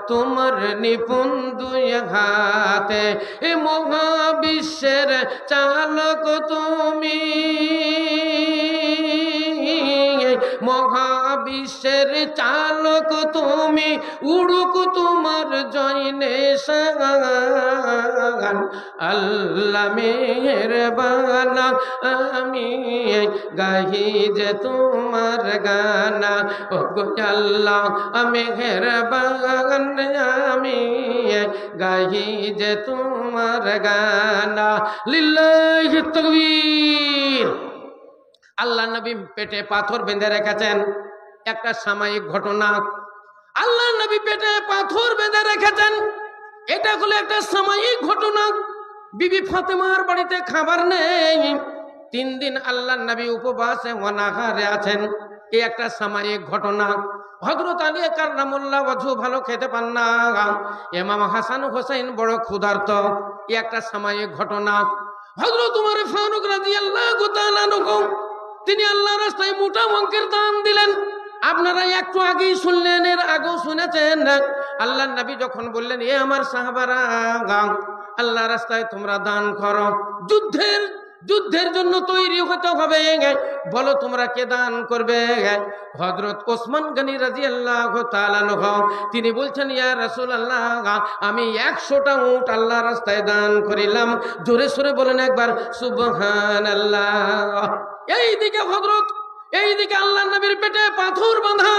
তোমার নিপুণ দুই হাতে। এ মহাবিশ্বের চালক তুমি, মহাবিশ্ব বিশ্বের চালক তুমি, উড়ুক তোমার জয়নে শান। আল্লাহ মেহেরবান আমি গাহি যে তোমার গানা, ও গো আল্লাহ মেহেরবান আমি গাহি যে তোমার গানা। লিল্লাহি তাকবীর। আল্লাহ নবী পেটে পাথর বেঁধে রেখেছেন, একটা সাময়িক ঘটনা। আল্লাহ নবী পেটে পাথর বেঁধে রেখেছেন, এটা হলো একটা সাময়িক ঘটনা। বিবি ফাতেমার বাড়িতে খাবার নেই, 3 দিন আল্লাহ নবী উপবাসে অনাহারে আছেন, এই একটা সাময়িক ঘটনা। হযরত আলী কাররামুল্লাহ ওয়াজহু ভালো খেতে পান না, ইমাম হাসান হোসেন বড় ক্ষুধার্ত, এই একটা সাময়িক ঘটনা। হযরত ওমর ফারুক রাদিয়াল্লাহু তাআলা আনহু তিনি আল্লাহর রাস্তায় মোটা অঙ্কের দান দিলেন। আপনারা একটু আগেই শুনলেন, এর আগেও শুনেছেন, আল্লাহর নবী যখন বললেন, এ আমার সাহাবারা, আল্লাহর রাস্তায় তোমরা দান করো, যুদ্ধের জন্য তৈরি হতে হবে, বলো তোমরা কে দান করবে? হযরত ওসমান গনি রাদিয়াল্লাহু তাআলা আনহু তিনি বলছেন, ইয়া রাসূলুল্লাহ আমি 100টা উট আল্লাহর রাস্তায় দান করিলাম। জোরে সোরে বলেন একবার সুবহানাল্লাহ। এইদিকে আল্লাহর নবীর পেটে পাথর বাঁধা,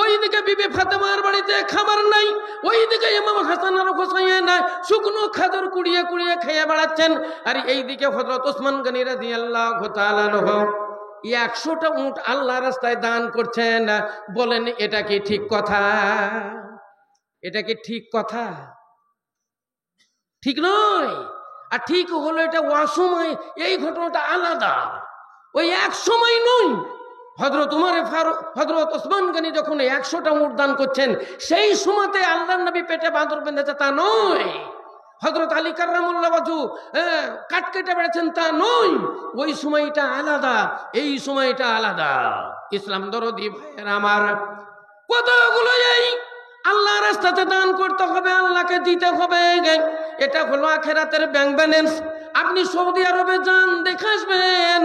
ওইদিকে বিবি ফাতেমার বাড়িতে খাবার নাই, ওইদিকে ইমাম হাসান আর হোসেন শুকনো খাদর কুড়িয়ে কুড়িয়ে খেয়ে বেড়াচ্ছেন, আর এইদিকে হযরত ওসমান গনি রাদিয়াল্লাহু তাআলা আনহু 100টা উট আল্লাহর রাস্তায় দান করছেন। বলেন এটা কি ঠিক কথা? এটা কি ঠিক কথা? ঠিক নয়। আর ঠিক হলো এটা অসময়, এই ঘটনাটা আলাদা, ওই এক সময় নয়। হযরত ওমর ফারুক, হযরত ওসমান গনি যখন 100টা উট দান করছেন, সেই সময়তে আল্লাহর নবী পেটে বাঁদর বেঁধেছে তা নয়। হযরত আলী কাররামুল্লাহ ওয়াজহু কাট কেটে বেড়েছেন তা নয়। ওই সময়টা আলাদা, এই সময়টা আলাদা। ইসলাম দরদি ভাইয়ের আমার, কতগুলো এই আল্লাহর রাস্তাতে দান করতে হবে, আল্লাহকে দিতে হবে, এটা হলো আখিরাতের ব্যাংক ব্যালেন্স। আপনি সৌদি আরবে যান, দেখে আসবেন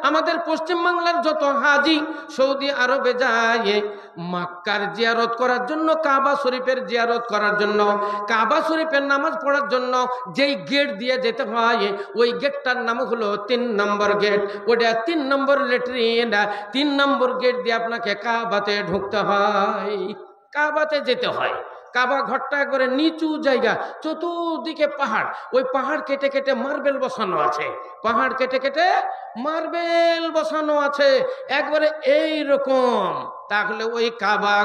আমাদের পশ্চিম বাংলার যত হাজি সৌদি আরবে যায় মক্কার জিয়ারত করার জন্য, কাবা শরীফের জিয়ারত করার জন্য, কাবা শরীফের নামাজ পড়ার জন্য যেই গেট দিয়ে যেতে হয়, ওই গেটটার নাম হলো 3 নম্বর গেট। ওটা 3 নম্বর ল্যাট্রিন, 3 নম্বর গেট দিয়ে আপনাকে কাবাতে ঢুকতে হয়, কাবাতে যেতে হয়। কাবা ঘরটা করে নিচু জায়গা, চতুর্দিকে পাহাড়, ওই পাহাড় কেটে কেটে মার্বেল বসানো আছে, পাহাড় কেটে কেটে মার্বেল বসানো আছে একবারে এইরকম। তাহলে ওই কাবা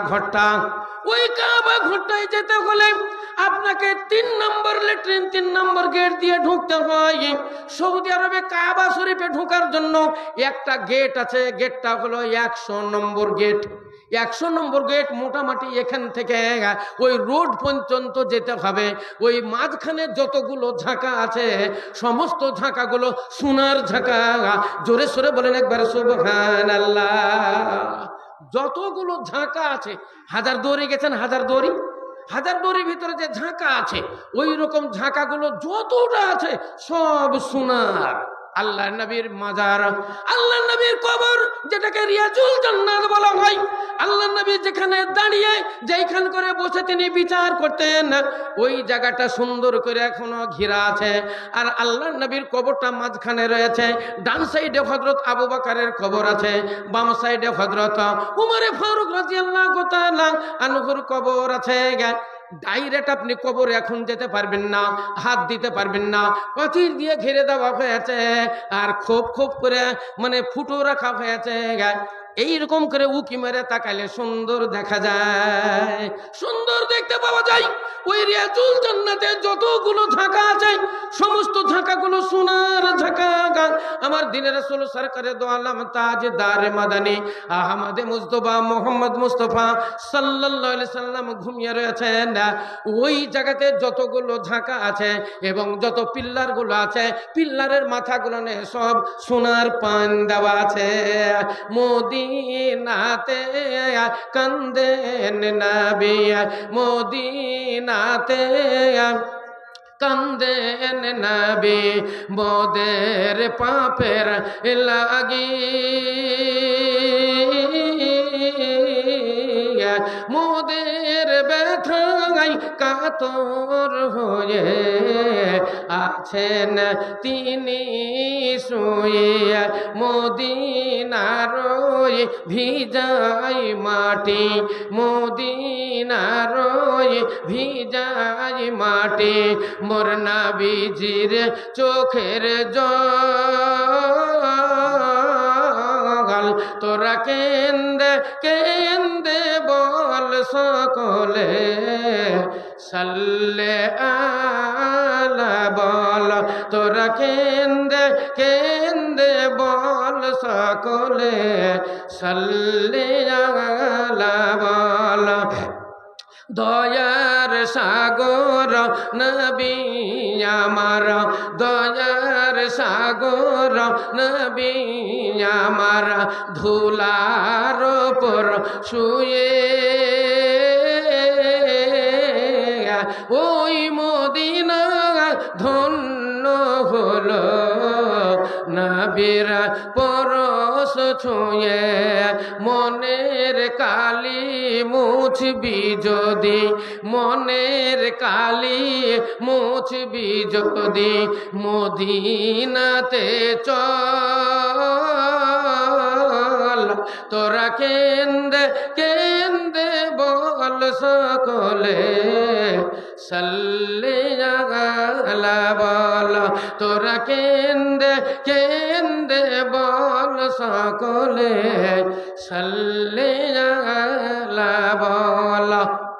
ঘরটায় যেতে হলে আপনাকে 3 নম্বর ল্যাট্রিন, 3 নম্বর গেট দিয়ে ঢুকতে হয়। সৌদি আরবে কাবা শরীফে ঢোকার জন্য একটা গেট আছে, গেটটা হলো 100 নম্বর গেট। 100 নম্বর গেট মোটামুটি এখান থেকে ওই রোড পর্যন্ত যেতে হবে। ওই মাঝখানে যতগুলো ঝাঁকা আছে সমস্ত ঝাঁকাগুলো সোনার ঝাঁকা। জোরে সোরে বলেন একবার সুবহানাল্লাহ। যতগুলো ঝাঁকা আছে, হাজারদুয়ারি গেছেন, হাজারদুয়ারির ভিতরে যে ঝাঁকা আছে, ওই রকম ঝাঁকাগুলো যতটা আছে সব সোনার। আল্লাহ নবীর মাজার, আল্লাহ নবীর কবর, যেটাকে রিয়াজুল জান্নাত বলা হয়, আল্লাহ নবী যেখানে দাঁড়িয়ে যেখান করে বসে তিনি বিচার করতেন, ওই জায়গাটা সুন্দর করে এখনো ঘেরা আছে। আর আল্লাহ নবীর কবরটা মাঝখানে রয়েছে। ডান সাইডে হযরত আবু বকরের কবর আছে, বাম সাইডে হযরত উমর ফারুক রাদিয়াল্লাহু তাআলা আনহুর কবর আছে। ডাইরেক্ট আপনি কবরে এখন যেতে পারবেন না, হাত দিতে পারবেন না, পাথর দিয়ে ঘিরে দেওয়া হয়েছে, আর খোপ খোপ করে মানে ফুটো রাখা হয়েছে। এইরকম করে উকি মেরে তাকালে সুন্দর দেখা যায়, সুন্দর দেখতে পাওয়া যায়। ওই রিয়াজুল জান্নাতে যতগুলো ঝাঁকা আছে সমস্ত ঝাঁকাগুলো সোনার ঝাঁকা। আমার দিনের রাসূল সরকারে দো আলম তাজদার মাদানী আহমদে মুস্তাফা মোহাম্মদ মুস্তাফা সাল্লাল্লাহু আলাইহি সাল্লাম ঘুমিয়ে রয়েছেন। ওই জায়গাতে যতগুলো ঝাঁকা আছে এবং যত পিল্লারগুলো আছে, পিল্লারের মাথাগুলো সব সোনার পান দেওয়া আছে। মদিনাতে কান্দেন নবী, মদিনাতে কান্দেন নবী, মোদের পাপের লাগি কাতর হয়ে আছেন তিনি শুয়ে মদিনার ওই ভিজাই মাটি, মদিনার ওই ভিজাই মাটি, মোর নবীজির চোখের জল তোরা কেন্দে কেন্দে বল সকলে সাল্লে আলা বল, তোরা কেন্দে কেন্দে বল সকলে সাল্লে আলা বল। দয়ার সাগর নবী আমার, দয়ার সাগর নবী আমার, ধুলার উপর শুয়ে ওই মদিনা ধন্য হলো, নবীর পরশ ছুঁয়ে মনের কালি মুছবি যদি, মনের কালি মুছবি যদি, মদিনাতে চল তোরা কেন্দে কেন্দে বল সকলে সাল্লে আলা বল, তোরা কেন্দে কেন্দে বল সকলে সাল্লে আলা বল।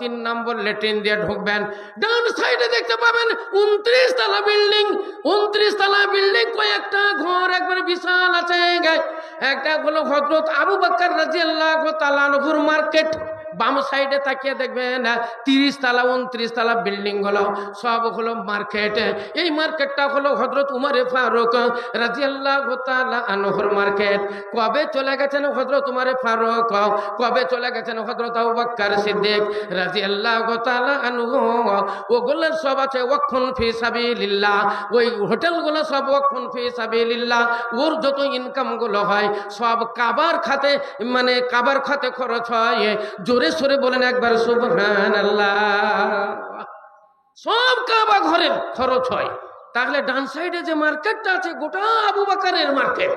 3 নম্বর লেট্রিন দিয়ে ঢুকবেন, ডান সাইডে দেখতে পাবেন 29 তলা বিল্ডিং, 29 তলা বিল্ডিং, কয়েকটা ঘর একবারে বিশাল আছে। একটা হলো হযরত আবু বকর রাদিয়াল্লাহু তাআলা আনহুর মার্কেট, বাম সাইডে তাকিয়ে দেখবেন 30 তলা 29 তলা বিল্ডিং গুলো সব হলো মার্কেট। এই মার্কেটটা হলো হযরত উমর ফারুক রাদিয়াল্লাহু তাআলা আনহুর মার্কেট। কবে চলে গেছেন হযরত উমর ফারুক, কবে চলে গেছেন হযরত আবু বকর সিদ্দিক রাদিয়াল্লাহু তাআলা আনহু, ওগুলো সব আছে ওয়াকফুন ফি সাবিলিল্লাহ, ওই হোটেলগুলো সব ওয়াকফুন ফি সাবিলিল্লাহ। ওর যত ইনকাম গুলো হয় সব কাবার খাতে, মানে কাবার খাতে খরচ হয়। জোরে সরে বলেন একবার সুবহানাল্লাহ। সব কাবা ঘরে খরচ হয়। তাহলে ডান সাইডে যে মার্কেটটা আছে গোটা আবু বকরের মার্কেট।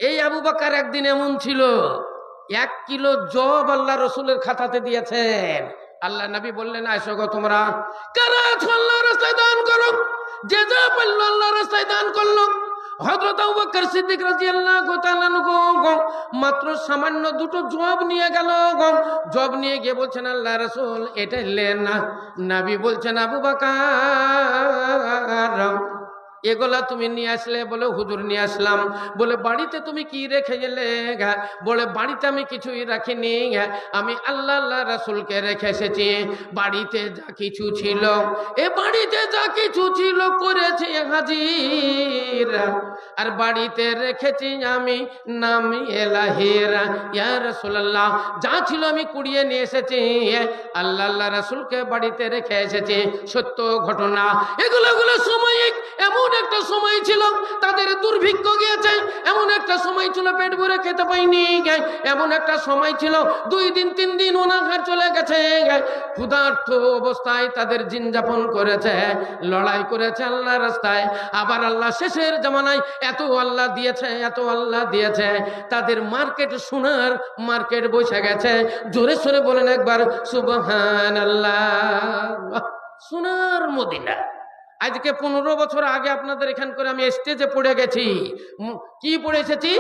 এই আবু বকর একদিন এমন ছিল 1 কিলো জব আল্লাহ রসুলের খাতাতে দিয়েছেন। আল্লাহ নবী বললেন, আয়সা গো তোমরা কারা আছো আল্লাহর রাস্তায় দান করো। যে যা পারলো আল্লাহর রাস্তায় দান করলো। হযরত আবু বকর সিদ্দিক রাদিয়াল্লাহু তাআলা মাত্র সামান্য 2টো জব নিয়ে গেল। জব নিয়ে গিয়ে বলছেন, আল্লাহ রাসূল এটা নেন না। নবী বলছেন, আবু বকর এগুলা তুমি নিয়ে আসলে? বলে হুজুর নিয়ে আসলাম। বলে বাড়িতে তুমি কি রেখে গেলে? বলে বাড়িতে আমি কিছুই রাখিনি, আমি আল্লাহ রাসূলকে রেখে এসেছি। বাড়িতে যা কিছু ছিল, এ বাড়িতে যা কিছু ছিল করেছি হাজির, আর বাড়িতে রেখেছি আমি নাম এলাহিরা। ইয়া রাসূলুল্লাহ, যা ছিল আমি কুড়িয়ে নিয়ে এসেছি, আল্লাহ রাসূলকে বাড়িতে রেখে এসেছি। সত্য ঘটনা এগুলো সাময়িক। এমন একটা সময় ছিল তাদের দুর্ভিক্ষ গিয়েছে, এমন একটা সময় ছিল পেট ভরে খেতে পাইনি, এমন একটা সময় ছিল 2 দিন 3 দিন অনাহার চলে গেছে। ক্ষুধার্ত অবস্থায় তাদের দিন যাপন করেছে, লড়াই করেছে আল্লাহর রাস্তায়। আবার আল্লাহ শেষের জামানায় এত আল্লাহ দিয়েছে, এত আল্লাহ দিয়েছে, তাদের মার্কেট সোনার মার্কেট বসে গেছে। জোরে সোরে বলেন একবার সুবহানাল্লাহ। সোনার মদিনা। আজকে 15 বছর আগে আপনাদের এখান করে আমি স্টেজে পড়ে গেছি। কি পড়ে এসেছি?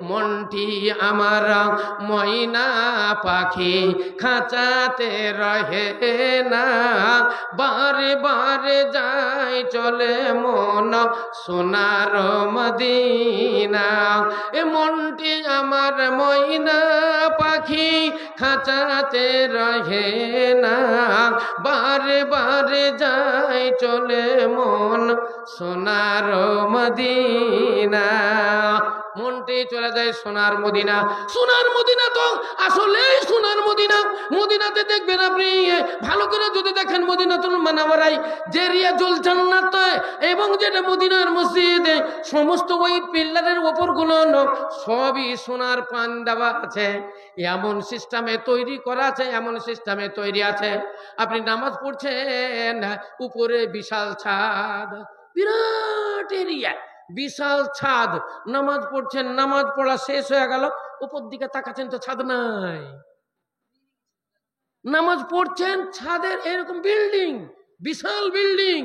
মনটি আমার ময়না পাখি খাঁচাতে রহে না, বারে বারে যাই চলে মন সোনার মদিনা। এ মনটি আমার ময়না পাখি খাঁচাতে রহে না, বারে বারে যাই চলে মন সোনার মদিনা। মনটাই চলে যায় সোনার মদিনা। সোনার মদিনা তো আসলেই সোনার মদিনা। মদিনাতে দেখবেন আপনি ভালো করে যদি দেখেন মদিনাতুল মুনাওয়ারায় যে রিয়াজুল জান্নাত এবং যেটা মদিনার মসজিদ সমস্ত ওই পিলারের ওপরগুলো সবই সোনার পান দেওয়া আছে। এমন সিস্টেমে তৈরি করা আছে, এমন সিস্টেমে তৈরি আছে। আপনি নামাজ পড়ছেন, উপরে বিশাল ছাদ, বিরাট এরিয়া, বিশাল ছাদ, নামাজ পড়ছেন, নামাজ পড়া শেষ হয়ে গেল, উপর দিকে তাকাচ্ছেন তো ছাদ নাই। নামাজ পড়ছেন, ছাদের এরকম বিল্ডিং, বিশাল বিল্ডিং,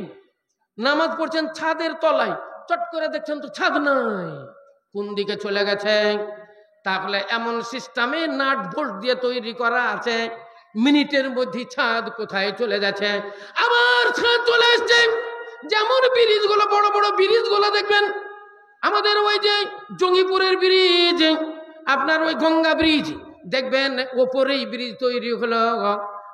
নামাজ পড়ছেন ছাদের তলায়, চট করে দেখছেন তো ছাদ নাই, কোন দিকে চলে গেছে? তাহলে এমন সিস্টেমে নাট বোল্ট দিয়ে তৈরি করা আছে, মিনিটের মধ্যে ছাদ কোথায় চলে যাচ্ছে। আবার ছাদ চলে আসছে। যেমন ব্রিজ গুলো, বড় বড় ব্রিজ গুলো দেখবেন, আমাদের ওই যে জঙ্গিপুরের ব্রিজ, আপনার ওই গঙ্গা ব্রিজ দেখবেন, ওপরেই ব্রিজ তৈরি হলো,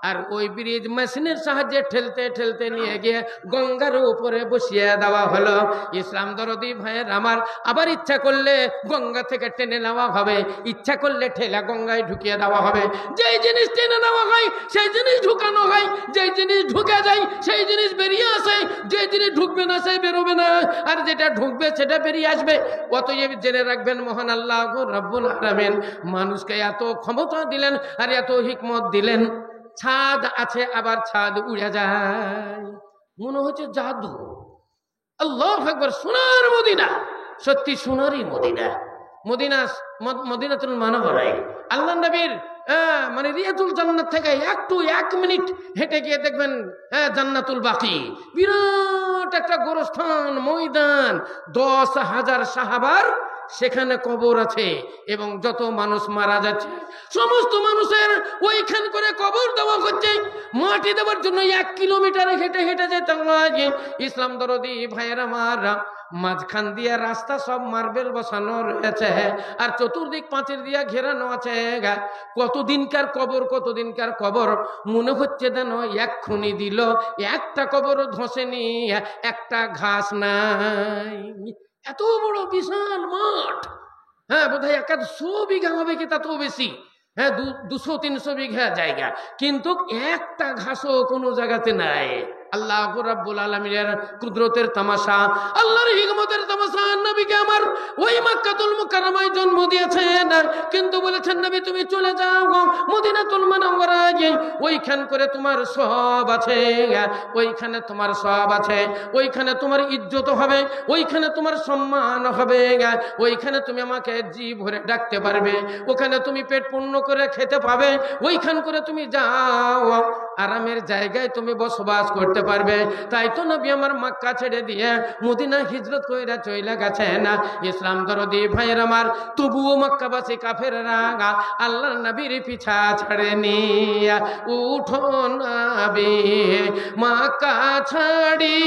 আর ওই ব্রিজ মেশিনের সাহায্যে ঠেলতে ঠেলতে নিয়ে গিয়ে গঙ্গার উপরে বসিয়ে দেওয়া হলো। ইসলাম দরদি ভাইয়ের আমার, আবার ইচ্ছা করলে গঙ্গা থেকে টেনে নেওয়া হবে, ইচ্ছা করলে ঠেলা গঙ্গায় ঢুকিয়ে দেওয়া হবে। যেই জিনিস টেনে নেওয়া হয় সেই জিনিস ঢুকানো হয়, যেই জিনিস ঢুকে যায় সেই জিনিস বেরিয়ে আসে, যে জিনিস ঢুকবে না সেই বেরোবে না, আর যেটা ঢুকবে সেটা বেরিয়ে আসবে। অতএব জেনে রাখবেন, মহান আল্লাহ রব্বুল আলামিন মানুষকে এত ক্ষমতা দিলেন আর এত হিকমত দিলেন। ছাদ আছে, আবার ছাদ উড়ে যায়, মনে হচ্ছে জাদু। আল্লাহু আকবার। সোনার মদিনা, সত্যি সোনারই মদিনা। মদিনাতুল মুনাওয়ারায় আল্লাহ নবীর মানে রিয়াজুল জান্নাত থেকে একটু 1 মিনিট হেঁটে গিয়ে দেখবেন জান্নাতুল বাকি, বিরাট একটা গোরস্থান, ময়দান, 10,000 সাহাবার সেখানে কবর আছে, এবং যত মানুষ মারা যাচ্ছে সমস্ত মানুষের ওইখান করে কবর দেওয়া হচ্ছে। মাটি দেওয়ার জন্য 1 কিলোমিটার হেঁটে হেঁটে যেতে হয়। ইসলাম দরদি ভাইয়ের আমার, মাঝখান দিয়ে রাস্তা সব মার্বেল বসানো রয়েছে, আর চতুর্দিক পাঁচিল দিয়ে ঘেরানো আছে। কতদিনকার কবর, কতদিনকার কবর, মনে হচ্ছে যেন এক্ষুনি দিল, একটা কবর ধসেনি, একটা ঘাস নাই। এত বড় বিশাল মাঠ, বোধহয় 100 বিঘা হবে কি তাতেও বেশি, 200-300 বিঘা জায়গা, কিন্তু একটা ঘাসও কোনো জায়গাতে নাই। আল্লাহ রাব্বুল আলামিনের কুদরতের তামাশা, আল্লাহর হিকমতের তামাশা। নবীকে আমার ওই মক্কাতুল মুকাররমায় জন্ম দিয়েছেন, কিন্তু বলেছেন নবী তুমি চলে যাও মদিনাতুল মুনাওয়ারায়, ওইখান করে তোমার সব আছে, ওইখানে তোমার সব আছে, ওইখানে তোমার ইজ্জত হবে, ওইখানে তোমার সম্মান হবে, ওইখানে তুমি আমাকে জি ভরে ডাকতে পারবে, ওখানে তুমি পেট পূর্ণ করে খেতে পাবে, ওইখান করে তুমি যাও, আরামের জায়গায় তুমি বসবাস করতে পারবে। তাই তো নবী আমার মক্কা ছেড়ে দিয়ে মদিনা হিজরত কইরা চইলা গেছেন। ইসলাম দরদি ভাইয়ের আমার, তবুও মক্কাবাসী কাফেররা আল্লাহর নবীর পিছা ছাড়েনি। উঠো নবী মক্কা ছাড়ি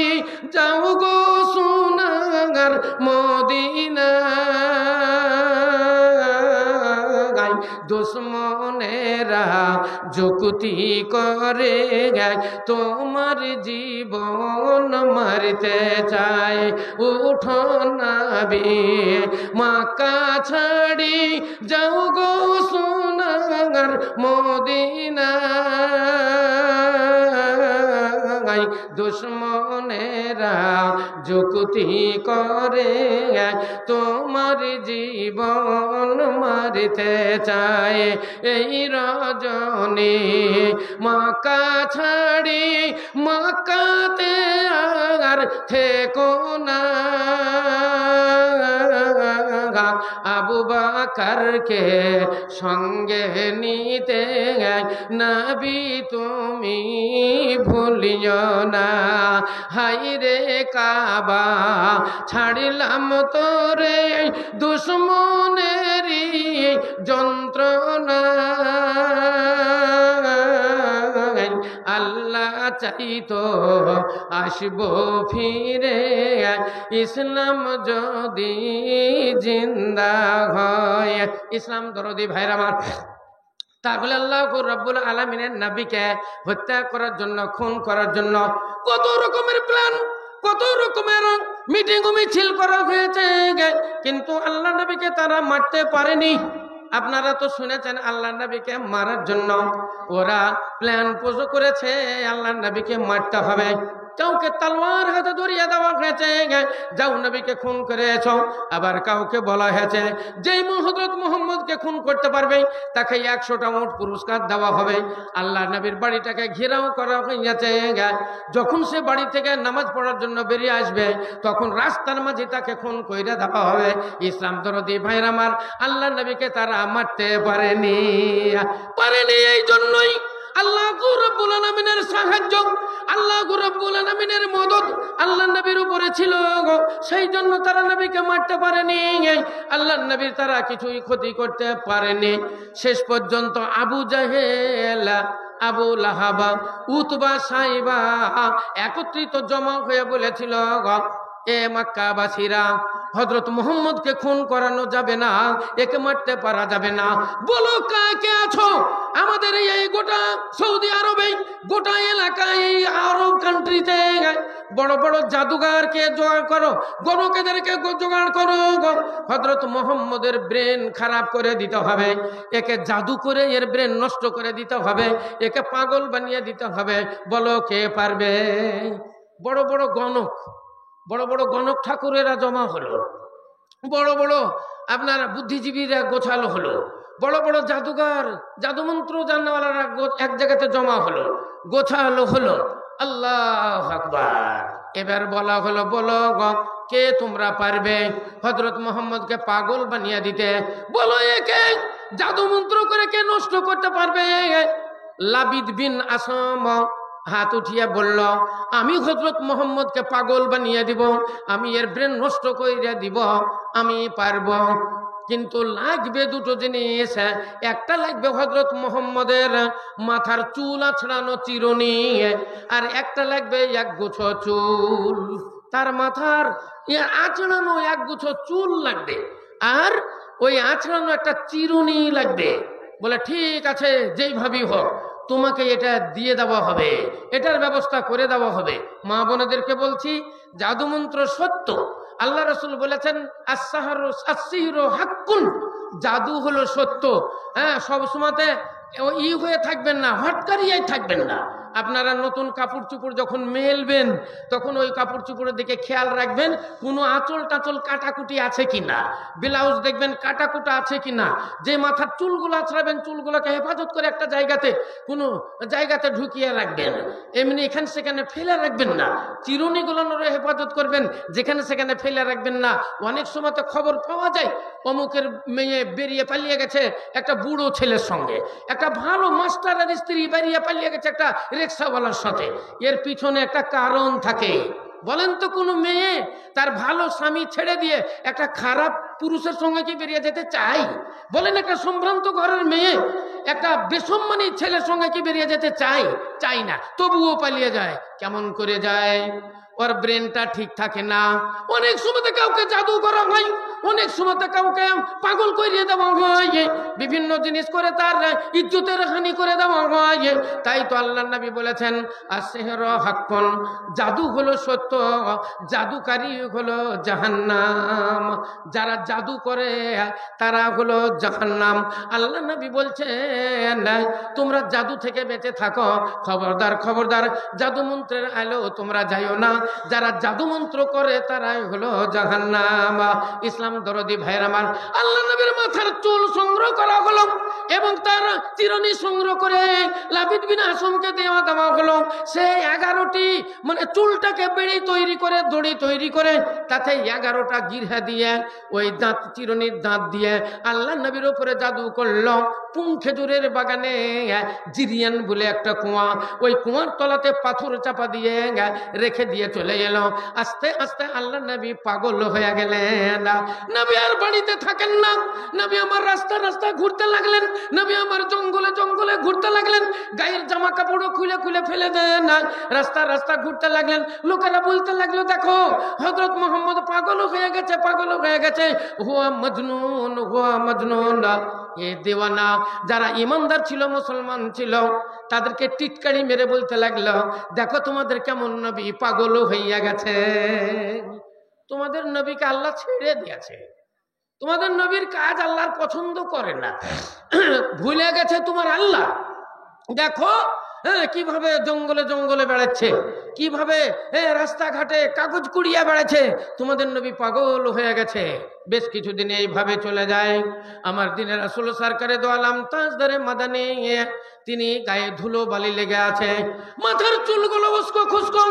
যাও গো সোনার মদিনা, দুশ্মনেরা যুক্তি করে তোমার জীবন মারতে চায়। উঠো নবী মক্কা ছাড়ি যাও গো সোনার মদিনা, দুশ্মনেরা যুক্তি করে তোমার জীবন মারতে চায়। এই রজনী মক্কা ছাড়ি মক্কাতে আর থেকো না, আবু বকরকে সঙ্গে নিতে নবী তুমি ভুলিও না। হায়রে কাবা ছাড়িলাম তোরে দুশ্মনেরই যন্ত্রণা, আল্লাহ চাইতো আসবো ফিরে ইসলাম যদি জিন্দা হয়। ইসলাম দরদি ভাইরা আমার, তাহলে আল্লাহ রাব্বুল আলামিনের নবীকে হত্যা করার জন্য, খুন করার জন্য কত রকমের প্ল্যান, কত রকমের মিটিং মিছিল করা হয়েছে, কিন্তু আল্লাহ নবীকে তারা মারতে পারেনি। আপনারা তো শুনেছেন আল্লাহ নবীকে মারার জন্য ওরা প্ল্যান পোজো করেছে, আল্লাহ নবীকে মারতে হবে। কাউকে তলোয়ার হাতে ধরিয়ে দেওয়া হয়েছে, যাও নবীকে খুন করেছ। আবার কাউকে বলা হয়েছে যেই হযরত মুহাম্মদকে খুন করতে পারবে তাকে 100টা উট পুরস্কার দেওয়া হবে। আল্লাহ নবীর বাড়িটাকে ঘেরাও করা হয়েছে। যখন সে বাড়ি থেকে নামাজ পড়ার জন্য বেরিয়ে আসবে তখন রাস্তার মাঝে তাকে খুন করে দেওয়া হবে। ইসলাম দরদি ভাইরা আমার, আল্লাহ নবীকে তারা মারতে পারেনি। এই জন্যই আল্লাহ রাব্বুল আলামিনের সাহায্য, আল্লাহ রাব্বুল আলামিনের মদদ আল্লাহ নবীর উপরে ছিল, সেই জন্য তারা নবীকে মারতে পারেনি। আল্লাহ নবীর তারা কিছুই ক্ষতি করতে পারেনি। শেষ পর্যন্ত আবু জাহেল, আবু লাহাব, উতবা, সাইবা একত্রিত জমা হয়ে বলেছিল, এ মক্কাবাসীরা, হযরত মুহাম্মদকে খুন করানো যাবে না, একে মারতে পারা যাবে না। বলো কাকে আছো? আমাদের এই গোটা সৌদি আরবে, গোটা এলাকায়, এই আরব কান্ট্রিতে বড় বড় জাদুগারকে জোগাড় করো, গণকেদেরকে জোগাড় করো। হযরত মুহাম্মদের ব্রেন খারাপ করে দিতে হবে, একে জাদু করে এর ব্রেন নষ্ট করে দিতে হবে, একে পাগল বানিয়ে দিতে হবে। বলো কে পারবে? বড় বড় গণক ঠাকুরেরা জমা হলো, বড় বড় আপনার বুদ্ধিজীবীরা গোছালো হলো, বড় বড় জাদুগার, জাদুমন্ত্র জানওয়ালারা এক জায়গাতে জমা হলো, গোছালো হলো। আল্লাহু আকবার। এবার বলা হলো, বলো কে তোমরা পারবে হযরত মুহাম্মদকে পাগল বানিয়ে দিতে? বলো একে জাদুমন্ত্র করে কে নষ্ট করতে পারবে? লাবিদ বিন আসম হাত উঠিয়ে বলল, আমি হযরত মুহাম্মদকে পাগল বানিয়ে দিব, আমি এর ব্রেন নষ্ট করে দিব, আমি পারবো। কিন্তু লাগবে দুটো জিনিস। একটা লাগবে হযরত মুহাম্মদের মাথার চুল আছড়ানো চিরুনি, আর একটা লাগবে এক গুছো চুল। তার মাথার আছড়ানো এক গুছো চুল লাগবে, আর ওই আছড়ানো একটা চিরুনি লাগবে। বলে ঠিক আছে, যেইভাবেই হোক তোমাকে এটা দিয়ে দেওয়া হবে, এটার ব্যবস্থা করে দেওয়া হবে। মা বোনেদেরকে বলছি, জাদুমন্ত্র সত্য। আল্লাহ রাসূল বলেছেন, আস-সিহরু হাক্কুন, জাদু হলো সত্য। হ্যাঁ, সব সময়তে হয়ে থাকবেন না, হটকারিয়াই থাকবেন না। আপনারা নতুন কাপড় চোপড় যখন মেলবেন তখন ওই কাপড় চোপড়ের দিকে খেয়াল রাখবেন, কোনো আঁচল টাচল কাটাকুটি আছে কিনা, ব্লাউজ দেখবেন কাটাকুটা আছে কিনা। যে মাথার চুলগুলো আছড়াবেন চুলগুলোকে হেফাজত করে একটা জায়গাতে, কোনো জায়গাতে ঢুকিয়ে রাখবেন, এমনি এখানে সেখানে ফেলে রাখবেন না। চিরুনিগুলোরও হেফাজত করবেন, যেখানে সেখানে ফেলে রাখবেন না। অনেক সময় তো খবর পাওয়া যায় অমুকের মেয়ে বেরিয়ে পালিয়ে গেছে একটা বুড়ো ছেলের সঙ্গে, একটা ভালো মাস্টারের স্ত্রী বেরিয়ে পালিয়ে গেছে একটা রিক্সাওয়ালার সাথে। এর পিছনে একটা কারণ থাকে। বলেন তো, কোনো মেয়ে তার ভালো স্বামী ছেড়ে দিয়ে একটা খারাপ পুরুষের সঙ্গে কি বেরিয়ে যেতে চাই? বলেন, একটা সম্ভ্রান্ত ঘরের মেয়ে একটা বেসম্মানী ছেলের সঙ্গে কি বেরিয়ে যেতে চাই না, তবুও পালিয়ে যায়। কেমন করে যায়? ওর ব্রেনটা ঠিক থাকে না। অনেক সময় কাউকে জাদু করা হয়, অনেক সময় কাউকে পাগল করিয়ে দেওয়া হয়, বিভিন্ন জিনিস করে তার ইজ্জতের হানি করে দেওয়া হয়। তাই তো আল্লাহর নবী বলেছেন, আস-সিহরু হাক্কুন, জাদু হলো সত্য, জাদুকারী হলো জাহান্নাম। যারা জাদু করে তারা হলো জাহান্নাম। আল্লাহর নবী বলছেন, তোমরা জাদু থেকে বেঁচে থাকো, খবরদার খবরদার জাদু মন্ত্রের আলো তোমরা যাইও না। যারা জাদু মন্ত্র করে তারাই হলো জাহান্নাম। ইসলাম দরদি ভাইয়ের আমার, আল্লাহ নবীর মাথার চুল সংগ্রহ করা হলো এবং তার চিরুনি সংগ্রহ করে লাবিদ বিন আসমকে দেওয়া হলো। সে 11টি মানে চুলটাকে বেড়ি তৈরি করে, দড়ি তৈরি করে, তাতে 11টা গিরহা দিয়ে, ওই দাঁত চিরুনির দাঁত দিয়ে আল্লাহ নবীর উপরে জাদু করলো। খেজুরের বাগানে জিরিয়ান বলে একটা কুয়া, ওই কুয়ার তলাতে পাথর চাপা দিয়ে রেখে দিয়ে চলে এলো। আস্তে আস্তে আল্লাহ নবী পাগল হয়ে গেলেন। নবী আর বাড়িতে থাকেন না, নবী আমার রাস্তা রাস্তা ঘুরতে লাগলেন, নবী আমার জঙ্গলে জঙ্গলে ঘুরতে লাগলেন, গায়ের জামা কাপড়ও খুলে খুলে ফেলে দেন, রাস্তা রাস্তা ঘুরতে লাগলেন। লোকেরা বলতে লাগলো, দেখো হযরত মুহাম্মদ পাগল হয়ে গেছে, পাগল হয়ে গেছে, হুয়া মজনুন, হুয়া মজনুন। এ দেওয়ানা। যারা ইমানদার ছিল, মুসলমান ছিল, তাদেরকে টিটকারি মেরে বলতে লাগলো, দেখো তোমাদের কেমন নবী পাগল হইয়া গেছে, তোমাদের নবীকে আল্লাহ ছেড়ে দিয়েছে, তোমাদের নবীর কাজ আল্লাহর পছন্দ করে না, ভুলে গেছে তোমার আল্লাহ। দেখো কিভাবে জঙ্গলে জঙ্গলে বেড়াচ্ছে, কিভাবে রাস্তাঘাটে কাগজ কুড়িয়ে বেড়াচ্ছে, তোমাদের নবী পাগল হয়ে গেছে। বেশ কিছুদিন এইভাবে চলে যায়। আমার দিনের রাসূল সরকারে দো আলম তাজদারে মাদানী, তিনি গায়ে ধুলো বালি লেগে আছে, মাথার চুলগুলো উস্কো খুস্কো।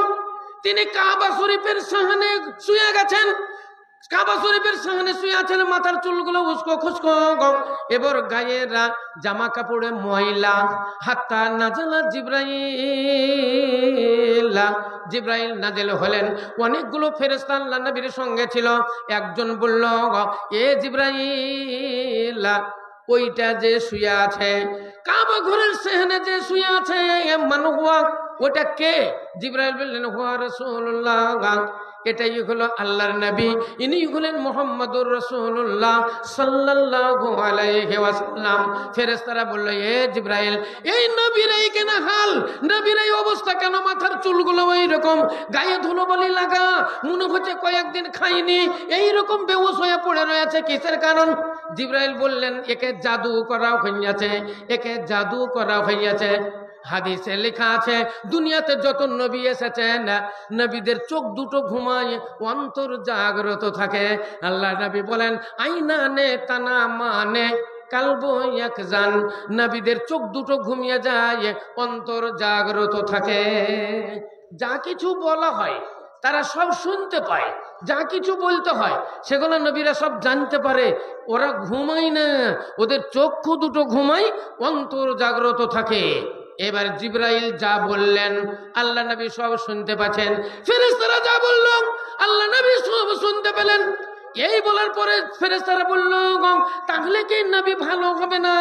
তিনি কাবা শরীফের সামনে শুয়ে গেছেন, কাবা শরীফের সামনে শুয়ে আছেন, মাথার চুলগুলো উস্কো খুস্কো, এবার গায়ের জামা কাপড়ে ময়লা। হাত্তা নাজালা জিবরাইল, জিবরাইল নাজিল হলেন। অনেকগুলো ফেরেশতা আল্লাহর নবীর সঙ্গে ছিল। একজন বলল, এ জিবরাইল, ওইটা যে শুয়ে আছে কাবা ঘরের সামনে যে শুয়ে আছে মানুয়া, ওটা কে? জিবরাইল বললেন, হুয়া রাসূলুল্লাহ, এটাই হলো আল্লাহর নবী, ইনি হলেন মুহাম্মদুর রাসূলুল্লাহ সাল্লাল্লাহু আলাইহি ওয়াসাল্লাম। ফেরেশতারা বলল, এ জিবরাইল, এই নবীর এই কেন হাল, নবীর এই অবস্থা কেন, মাথার চুলগুলো ওই রকম, গায়ে ধুলোবালি লাগা, মনে হচ্ছে কয়েকদিন খাইনি, এই রকম বেহুশ হয়ে পড়ে রয়েছে, কিসের কারণ? জিবরাইল বললেন, একে জাদু করা হইয়াছে, একে জাদু করা হইয়াছে। হাদিসে লেখা আছে, দুনিয়াতে যত নবী এসেছেন, নবীদের চোখ দুটো ঘুমায়, অন্তর জাগ্রত থাকে। আল্লাহ নবী বলেন, আইনা নে তানা মানে কালব একজান, নবীদের চোখ দুটো ঘুমিয়ে যায়, অন্তর জাগ্রত থাকে। যা কিছু বলা হয় তারা সব শুনতে পায়, যা কিছু বলতে হয় সেগুলো নবীরা সব জানতে পারে। ওরা ঘুমায় না, ওদের চক্ষু দুটো ঘুমায়, অন্তর জাগ্রত থাকে। এবার জিবরাইল যা বললেন আল্লাহ নবী সব শুনতে পাচ্ছেন, ফেরেশতারা যা বলল আল্লাহ নবী সব শুনতে পেলেন। এই বলার পরে ফেরেশতারা বলল, তাহলে কি নবী ভালো হবে না?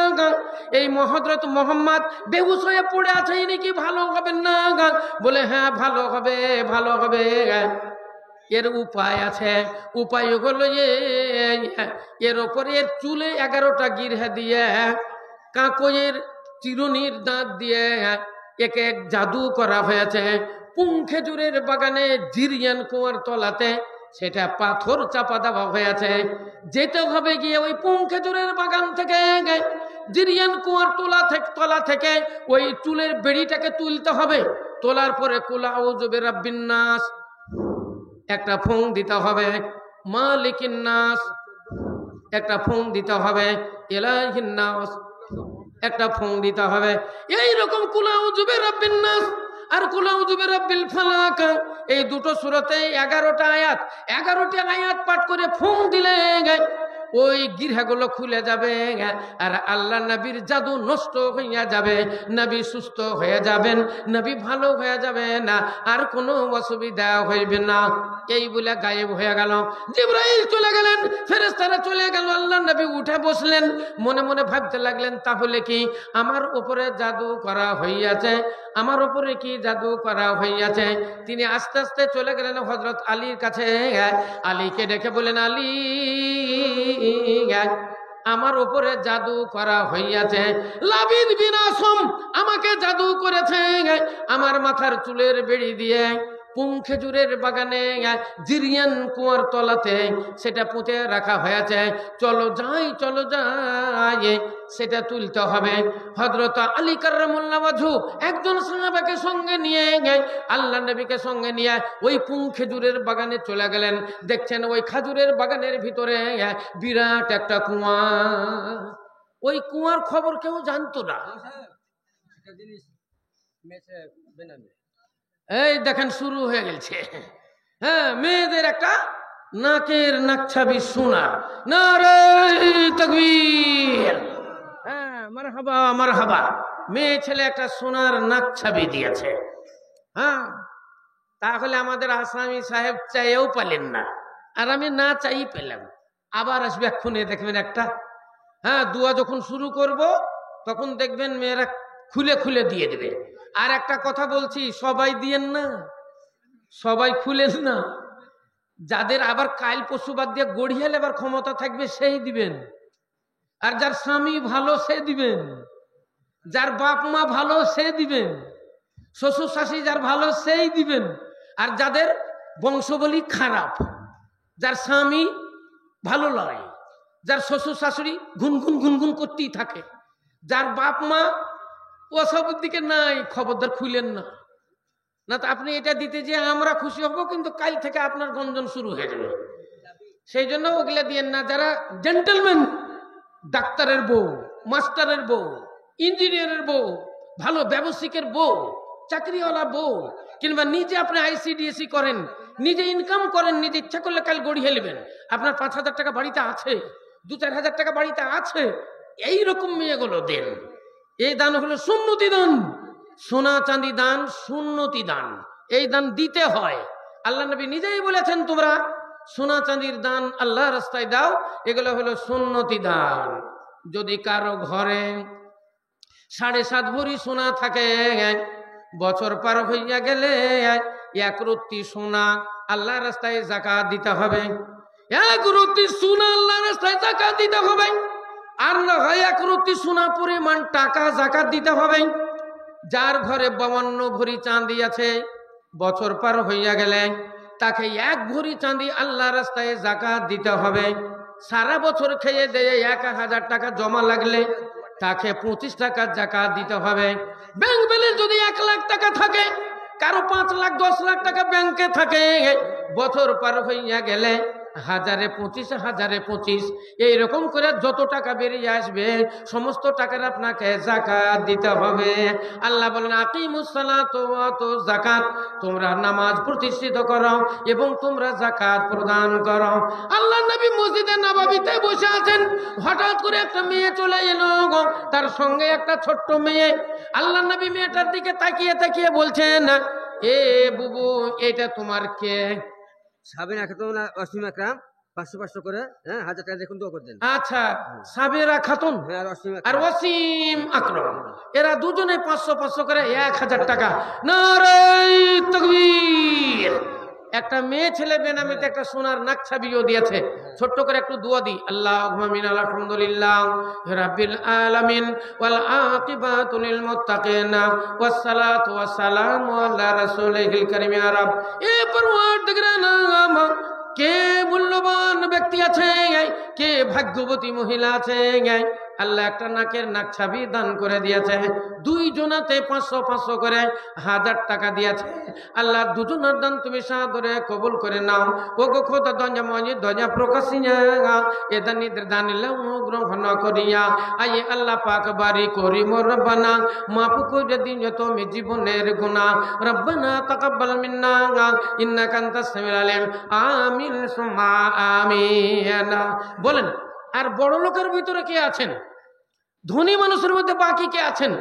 এই হযরত মুহাম্মদ বেহুশ হয়ে পড়ে আছে, ইনি কি ভালো হবেন না? বলে, হ্যাঁ ভালো হবে, ভালো হবে। এর উপায় আছে। উপায় হলো এর ওপরে এর চুলে 11টা গিরহা দিয়ে, কাকইয়ের চিরুনির দাঁত দিয়ে একে এক জাদু করা হয়েছে। পুংখেজুরের বাগানে জিরিয়ান কুয়ার তলাতে সেটা পাথর চাপা দেওয়া হয়েছে। যেতে হবে গিয়ে ওই পুংখেজুরের বাগান থেকে, জিরিয়ান কুয়ার তলা থেকে ওই চুলের বেড়িটাকে তুলতে হবে। তোলার পরে কুল আউযু বিরাব্বিন নাস একটা ফোং দিতে হবে, মালিকিন নাস একটা ফোং দিতে হবে, ইলাহিন নাস একটা ফোং দিতে হবে। এইরকম কুল আউযু বিরাব্বিন নাস আর কুল আউযু বিরাব্বিল ফালাক, এই দুটো সূরাতে 11টা আয়াত, 11টি আয়াত পাঠ করে ফোং দিলে ওই গিরহাগুলো খুলে যাবে আর আল্লাহ নবীর জাদু নষ্ট হইয়া যাবে, নবী সুস্থ হয়ে যাবেন, নবী ভালো হয়ে যাবে না, আর কোনো অসুবিধা হইবে না। এই বলে গায়েব হয়ে গেল। জিবরাইল চলে গেলেন, ফেরেশতারা চলে গেল, আল্লাহ নবী উঠে বসলেন, মনে মনে ভাবতে লাগলেন, তাহলে কি আমার উপরে জাদু করা হইয়াছে, আমার উপরে কি জাদু করা হইয়াছে? তিনি আস্তে আস্তে চলে গেলেন হযরত আলীর কাছে। আলীকে ডেকে বলেন, আলী, আমার উপরে জাদু করা হইয়াছে, লাবিদ বিন আসম আমাকে জাদু করেছে, আমার মাথার চুলের বেড়ি দিয়ে পুংখেজুরের বাগানে জিরিয়ান কুয়ার তলাতে সেটা পুঁতে রাখা হয়েছে, চলো যাই, চলো যাই, সেটা তুলতে হবে। হযরত আলী কাররামুল্লাহ ওয়াজহু একজন সাহাবাকে সঙ্গে নিয়ে, আল্লাহ নবীকে সঙ্গে নিয়ে ওই পুংখেজুরের বাগানে চলে গেলেন। দেখছেন ওই খেজুরের বাগানের ভিতরে বিরাট একটা কুয়া। ওই কুয়ার খবর কেউ জানতো না। এই দেখেন শুরু হয়ে গেছে, হ্যাঁ, মেয়েদের একটা নাকের নাকছাবি শোনা, নারে তাকবীর, হ্যাঁ মারহাবা মারহাবা, মেয়ে ছেলে একটা সোনার নাকছাবি দিয়েছে। হ্যাঁ, তাহলে আমাদের আসামি সাহেব চাইও পেলেন না, আর আমি না চাই পেলাম। আবার আসবে এক্ষুনি, দেখবেন একটা, হ্যাঁ, দুয়া যখন শুরু করব তখন দেখবেন মেয়েরা খুলে খুলে দিয়ে দেবে। আর একটা কথা বলছি, সবাই দিয়েন না, সবাই খুলেন না। যাদের আবার কাল পশু বাদ দিয়ে গড়িয়ে লেবার ক্ষমতা থাকবে সেই দিবেন, আর যার স্বামী ভালো সে দিবেন, যার বাপ মা ভালো সে দিবেন, শ্বশুর শাশুড়ি যার ভালো সেই দিবেন। আর যাদের বংশবলী খারাপ, যার স্বামী ভালো লয়, যার শ্বশুর শাশুড়ি গুনগুন গুনগুন করতেই থাকে, যার বাপ মা ওসব দিকে নাই, খবরদার খুলেন না। না তো আপনি এটা দিতে যে আমরা খুশি হব, কিন্তু কাল থেকে আপনার গঞ্জন শুরু হয়ে যাবে। সেই জন্য ওগুলা দিয়েন না। যারা জেন্টলম্যান, ডাক্তারের বউ, মাস্টারের বউ, ইঞ্জিনিয়ারের বউ, ভালো ব্যবসায়িকের বউ, চাকরিওয়ালা বউ, কিংবা নিজে আপনি আইসিডিএসি করেন, নিজে ইনকাম করেন, নিজে ইচ্ছা করলে কাল গড়িয়ে নেবেন, আপনার 5,000 টাকা বাড়িতে আছে, 2-4 হাজার টাকা বাড়িতে আছে, এইরকম মেয়েগুলো দেন। এই দান হলো সুন্নতি দান, সোনা চাঁদি দান সুন্নতি দান। এই দান দিতে হয়। আল্লাহ নবী নিজেই বলেছেন, তোমরা সোনা চাঁদির দান আল্লাহ রাস্তায় দাও, এগুলো হলো সুন্নতি দান। যদি কারো ঘরে 7.5 ভরি সোনা থাকে, বছর পার হইয়া গেলে 1 রত্তি সোনা আল্লাহ রাস্তায় যাকাত দিতে হবে। 1 রত্তি সোনা আল্লাহ রাস্তায় যাকাত দিতে হবে। আর না হয় 1 রত্তি সোনা পরিমাণ টাকা যাকাত দিতে হবে। যার ঘরে 52 ভরি চাঁদি আছে, বছর পার হইয়া গেলে তাকে 1 ভরি চাঁদি আল্লাহ রাস্তায় যাকাত দিতে হবে। সারা বছর খেয়ে দিয়ে 1000 টাকা জমা লাগলে তাকে 25 টাকা যাকাত দিতে হবে। ব্যাংক ব্যালেন্স যদি 1 লাখ টাকা থাকে, কারো 5 লাখ 10 লাখ টাকা ব্যাংকে থাকে, বছর পার হইয়া গেলে 1025 1025 এইরকম করে যত টাকা বেরিয়ে আসবে সমস্ত টাকার আপনাকে যাকাত দিতে হবে। আল্লাহ বলেন, আকিমুস সালাত ওয়া আতুজ যাকাত, তোমরা নামাজ প্রতিষ্ঠিত করো এবং তোমরা যাকাত প্রদান করো। আল্লাহ নবী মসজিদে নববীতে বসে আছেন, হঠাৎ করে একটা মেয়ে চলে এলো, তার সঙ্গে একটা ছোট্ট মেয়ে। আল্লাহ নবী মেয়েটার দিকে তাকিয়ে তাকিয়ে বলছেন, এ বুবু, এটা তোমার কে? সাবিনা খাতুন আর অসীম আকরাম 500 করে, 1000 টাকা দেখুন দোয়া করে দেন। আচ্ছা, সাবিরা খাতুন আর ওয়াসিম আকরাম, এরা দুজনে 500 করে 1000 টাকা। নারে তাকবীর। একটা মেয়ে ছেলে বেনামিতে একটা সোনার নাকছাবিও দিয়েছে। ছোট্ট করে একটু দোয়া দিই, আল্লাহুম্মা মিনাল আলহামদুলিল্লাহ রাব্বিল আলামিন ওয়াল আকিবাতু লিল মুত্তাকিন ওয়াস সালাতু ওয়াস সালামু আলা রাসূলিল কারীম। ইয়া রাব, এ পরওয়ারদিগার আলম, কে মূল্যবান ব্যক্তি আছে, কে ভাগ্যবতী মহিলা আছে, আল্লাহ একটা নাকের নাকছাবি দান করে দিয়েছে। 2 জনাতে 500 করে 1000 টাকা দিয়েছে। আল্লাহ দুজনের দান তুমি সাদরে কবুল করে নাও। ও গো খোদা, দঞ্জা মজি দঞ্জা প্রকাশিয়া এদা নিদের দানিলে গ্রহণ করিয়া আই আল্লাহ পাক বাড়ি করি মোর রব্বানা, মাফ করে দিন তুমি জীবনের গুনাহ। রব্বানা তাকাব্বাল মিন্না ইন্নাকা আনতাস সামিউল আলিম। আমিন সুম্মা আমিন। বলেন, আর বড় লোকের ভিতরে কে আছেন? ধনী মানুষের মধ্যে বাকি কে আছেন?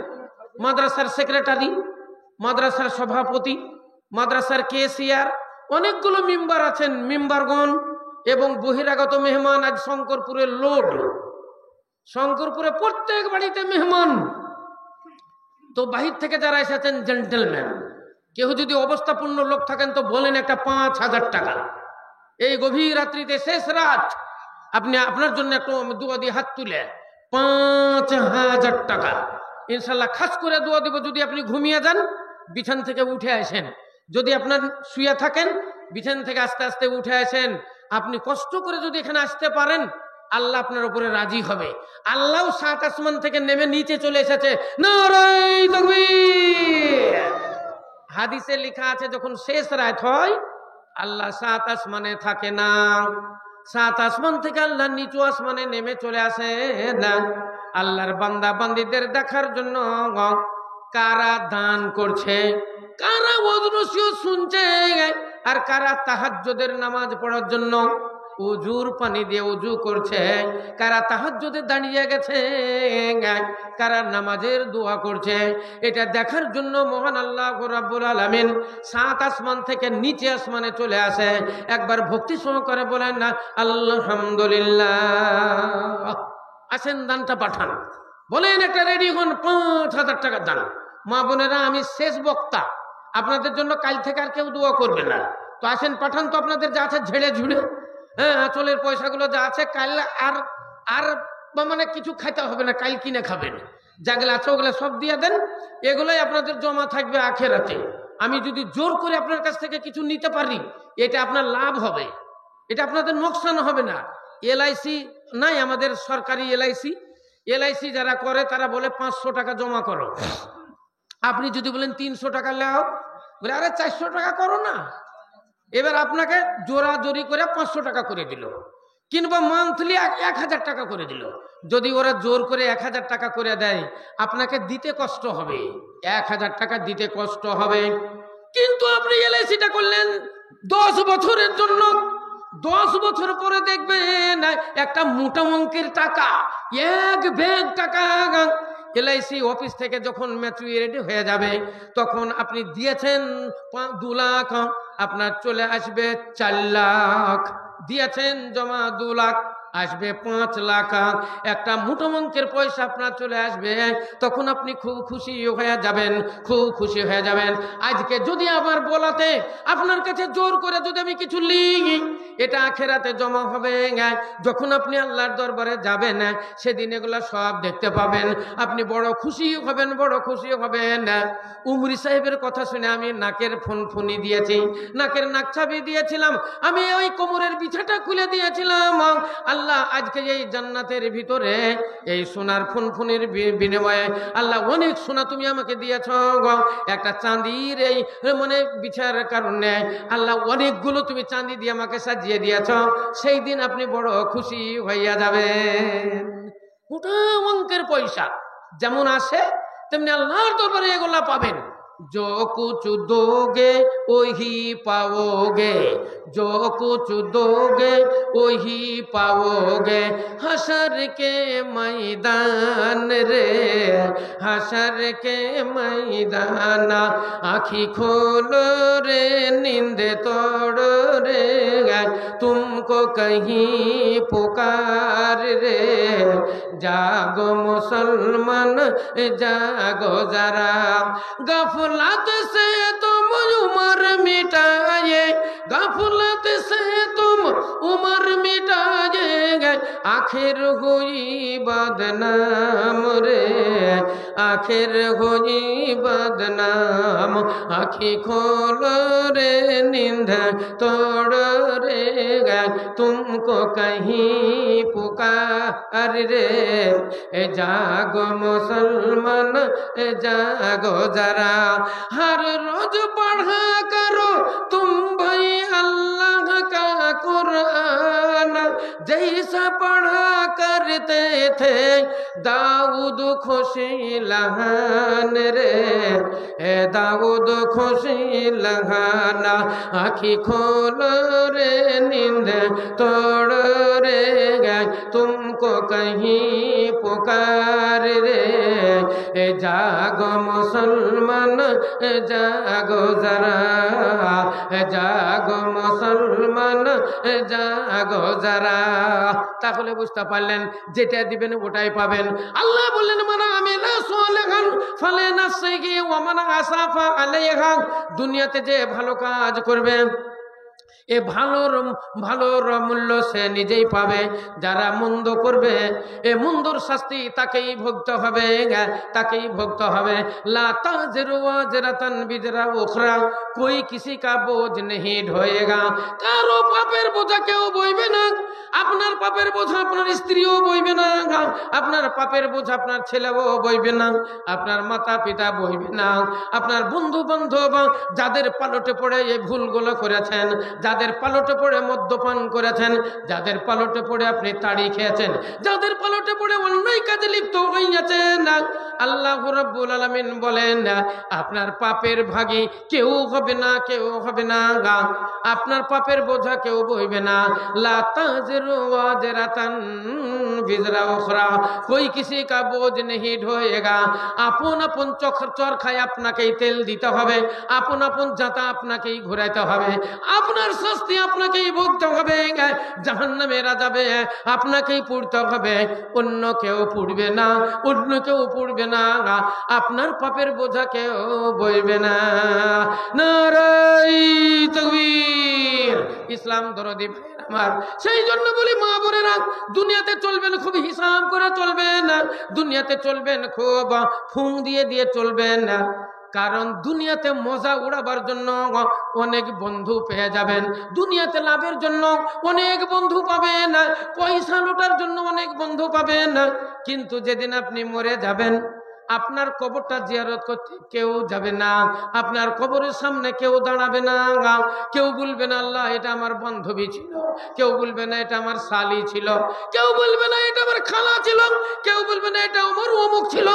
মাদ্রাসার সেক্রেটারি, মাদ্রাসার সভাপতি, মাদ্রাসার কেসিয়ার, অনেকগুলো মেম্বার আছেন, মেম্বারগণ এবং বহিরাগত মেহমান। আজ শঙ্করপুরের লোড, শঙ্করপুরে প্রত্যেক বাড়িতে মেহমান। তো বাহির থেকে যারা এসেছেন জেন্টলম্যান, কেউ যদি অবস্থাপূর্ণ লোক থাকেন তো বলেন একটা 5000 টাকা। এই গভীর রাত্রিতে, শেষ রাত, আপনি আপনার জন্য একটু দোয়া দিয়ে হাত তুলে 5000 টাকা ইনশাল্লাহ খাস করে দোয়া দিব। যদি আপনি ঘুমিয়ে যান, বিছান থেকে উঠে আসেন। যদি আপনার শুয়ে থাকেন, বিছান থেকে আস্তে আস্তে উঠে আসেন। আপনি কষ্ট করে যদি এখানে আসতে পারেন, আল্লাহ আপনার উপরে রাজি হবে। আল্লাহ 7 আসমান থেকে নেমে নিচে চলে এসেছে। নারে তাকবীর। হাদিসে লেখা আছে, যখন শেষ রাত হয় আল্লাহ 7 আসমানে থাকে না, 7 আসমান থেকে আল্লাহ নিচু আসমানে নেমে চলে আসে না আল্লাহর বান্দা বান্দীদের দেখার জন্য। কারা দান করছে, কারা ওয়াজ শুনছে, আর কারা তাহাজ্জুদের নামাজ পড়ার জন্য উজুর পানি দিয়ে উজু করছে, কারা তাহাজ্জুদে দাঁড়িয়ে গেছে, কারা নামাজের দোয়া করছে, এটা দেখার জন্য মহান আল্লাহ রাব্বুল আলামিন 7 আসমান থেকে নিচে আসমানে চলে আসে। একবার ভক্তি সহকারে বলেন না আলহামদুলিল্লাহ। আসেন, দানটা পাঠান। বলেন একটা রেডিও 5,000 টাকা দান। মা বোনেরা, আমি শেষ বক্তা, আপনাদের জন্য কাল থেকে আর কেউ দোয়া করবে না। তো আসেন, পাঠান তো আপনাদের যা আছে ঝেড়ে ঝুড়ে, হ্যাঁ আঁচলের পয়সাগুলো যা আছে, কাল আর আর মানে কিছু খাইতে হবে না, কাল কিনে খাবেন। যেগুলো আছে ওগুলো সব দিয়ে দেন, এগুলোই আপনাদের জমা থাকবে আখেরাতে। আমি যদি জোর করে আপনার কাছ থেকে কিছু নিতে পারি, এটা আপনার লাভ হবে, এটা আপনাদের নোকসান হবে না। এলআইসি নাই আমাদের, সরকারি এলআইসি যারা করে তারা বলে 500 টাকা জমা করো। আপনি যদি বলেন 300 টাকা লাও, বলে আরে 400 টাকা করো না। এবার আপনাকে জোরাজোরি করে 500 টাকা করে দিল, কিংবা মান্থলি 1000 টাকা করে দিল। যদি ওরা জোর করে 1000 টাকা করে দেয়, আপনাকে দিতে কষ্ট হবে, 1000 টাকা দিতে কষ্ট হবে। কিন্তু আপনি এলআইসিটা করলেন 10 বছরের জন্য, 10 বছর পরে দেখবেন একটা মোটা অঙ্কের টাকা, এক ব্যাগ টাকা এলআইসি অফিস থেকে যখন ম্যাচুরিটি হয়ে যাবে, তখন আপনি দিয়েছেন 2 লাখ, আপনার চলে আসবে 4 লাখ। দিয়েছেন জমা 2 লাখ, আসবে 5 লাখ। একটা মোটা অঙ্কের পয়সা আপনার চলে আসবে, তখন আপনি খুব খুশি হয়ে যাবেন, খুব খুশি হয়ে যাবেন। আজকে যদি আবার বলাতে আপনার কাছে জোর করে যদি আমি কিছু লিখি, এটা আখেরাতে জমা হবে। যখন আপনি আল্লাহর দরবারে যাবেন, সেদিন এগুলো সব দেখতে পাবেন, আপনি বড় খুশি হবেন, বড় খুশি হবেন। উমরি সাহেবের কথা শুনে আমি নাকের ফুনফুনি দিয়েছি, নাকের নাকছাবি দিয়েছিলাম, আমি ওই কোমরের বিছাটা খুলে দিয়েছিলাম। আল্লাহ আজকে এই জান্নাতের ভিতরে এই সোনার ফুনফুনির বিনিময়ে আল্লাহ অনেক সোনা তুমি আমাকে দিয়েছ। একটা চাঁদির এই মানে বিছার কারণে আল্লাহ অনেকগুলো তুমি চাঁদি দিয়ে আমাকে সাজিয়ে দিয়েছ। সেই দিন আপনি বড় খুশি হইয়া যাবেন। মোটা অঙ্কের পয়সা যেমন আসে, তেমনি আল্লাহর দরবারে এগুলা পাবেন। जो कुछ दोगे वही पाओगे, जो कुछ दोगे वही पाओगे। हशर के मैदान रे, हशर के मैदान। आँखी खोलो रे, नींद तोड़ो रे, तुमको कहीं पुकार रे। जागो मुसलमान जागो जरा, गफलत से तुम उम्र मिटाए, गफलत से तुम उम्र मिटाए। आखिर हुई बदनाम रे, आखिर हुई बदनाम। आँखी खोलो रे, नींद तोड़ो रे, तुमको कहीं पुकार रे। जागो मुसलमान जागो जरा, हर रोज पढ़ा करो तुम भाई अल्लाह का कुरान, जैसा पढ़ा करते थे दाऊद खुशी लहान रे, दाऊद खुशी लहाना। आँखी खोलो रे, नींद तोड़ो रे, तुमको कहीं पुकार रे। जागो मुसलमान जागो जरा, जागो मुसलमान जागो जरा। তাহলে বুঝতে পারলেন, যেটা দিবেন ওটাই পাবেন। আল্লাহ বললেন মানা আমিলা সালিহান ফালিনাফসিহি ওয়া মান আসাফা আলাইহা। দুনিয়াতে যে ভালো কাজ করবে, এ ভালোর মূল্য সে নিজেই পাবে। যারা মন্দ করবে, এ মন্দর শাস্তি তাকেই ভুগতে হবে, তাকেই ভুগতে হবে। লা তাজিরু ওয়াজিরাতান বিজরা উখরা, কোই কিসি কা বোঝ নেহি ঢোয়েগা। কারো পাপের বোঝা কেউ বইবে না। আপনার পাপের বোঝা আপনার স্ত্রীও বইবে না, আপনার পাপের বোঝা আপনার ছেলেও বইবে না, আপনার মাতা পিতা বইবে না, আপনার বন্ধু বান্ধব যাদের পালটে পড়ে এই ভুলগুলো করেছেন, যাদের পালটে পড়ে মদ্যপান করেছেন, যাদের পালটে পড়ে আপনি তাড়ি খেয়েছেন, যাদের পালটে পড়ে অন্যায় কাজে লিপ্ত হইয়াছেন, আল্লাহ রাব্বুল আলামিন বলেন আপনার পাপের ভাগী কেউ হবে না, কেউ হবে না, আপনার পাপের বোঝা কেউ বইবে না। লা তাজিরু ওয়াজিরাতান বিজরা উখরা, कोई किसी का बोझ नहीं ढोएगा। আপন আপন চরখায় আপনাকেই তেল দিতে হবে, আপন আপন জাতা আপনাকেই ঘুরাইতে হবে, আপনার শাস্তি আপনাকেই ভুগতে হবে, জাহান্নামের আযাবে আপনাকেই পুড়তে হবে, অন্য কেউ পুড়বে না, অন্য কেউ পুড়বে না, আপনার পাপের বোঝা কেউ বইবে না। নারায়ে তাকবীর। ইসলাম দরদি ভাইরা আমার, সেই জন্য বলি মা বোনেরা, দুনিয়াতে চলবেন খুব হিসাব করে চলবেন, দুনিয়াতে চলবেন খুব ফুং দিয়ে দিয়ে চলবেন, কারণ দুনিয়াতে মজা উড়াবার জন্য অনেক বন্ধু পেয়ে যাবেন, দুনিয়াতে লাভের জন্য অনেক বন্ধু পাবেন, পয়সা লোটার জন্য অনেক বন্ধু পাবেন, কিন্তু যেদিন আপনি মরে যাবেন আপনার কবরটা জিয়ারত করতে কেউ যাবে না, আপনার কবরের সামনে কেউ দাঁড়াবে না, কেউ বলবে না আল্লাহ এটা আমার বান্ধবী ছিল, কেউ বলবে না এটা আমার শালি ছিল, কেউ বলবে না এটা আমার খালা ছিল, কেউ বলবে না এটা আমার অমুক ছিল,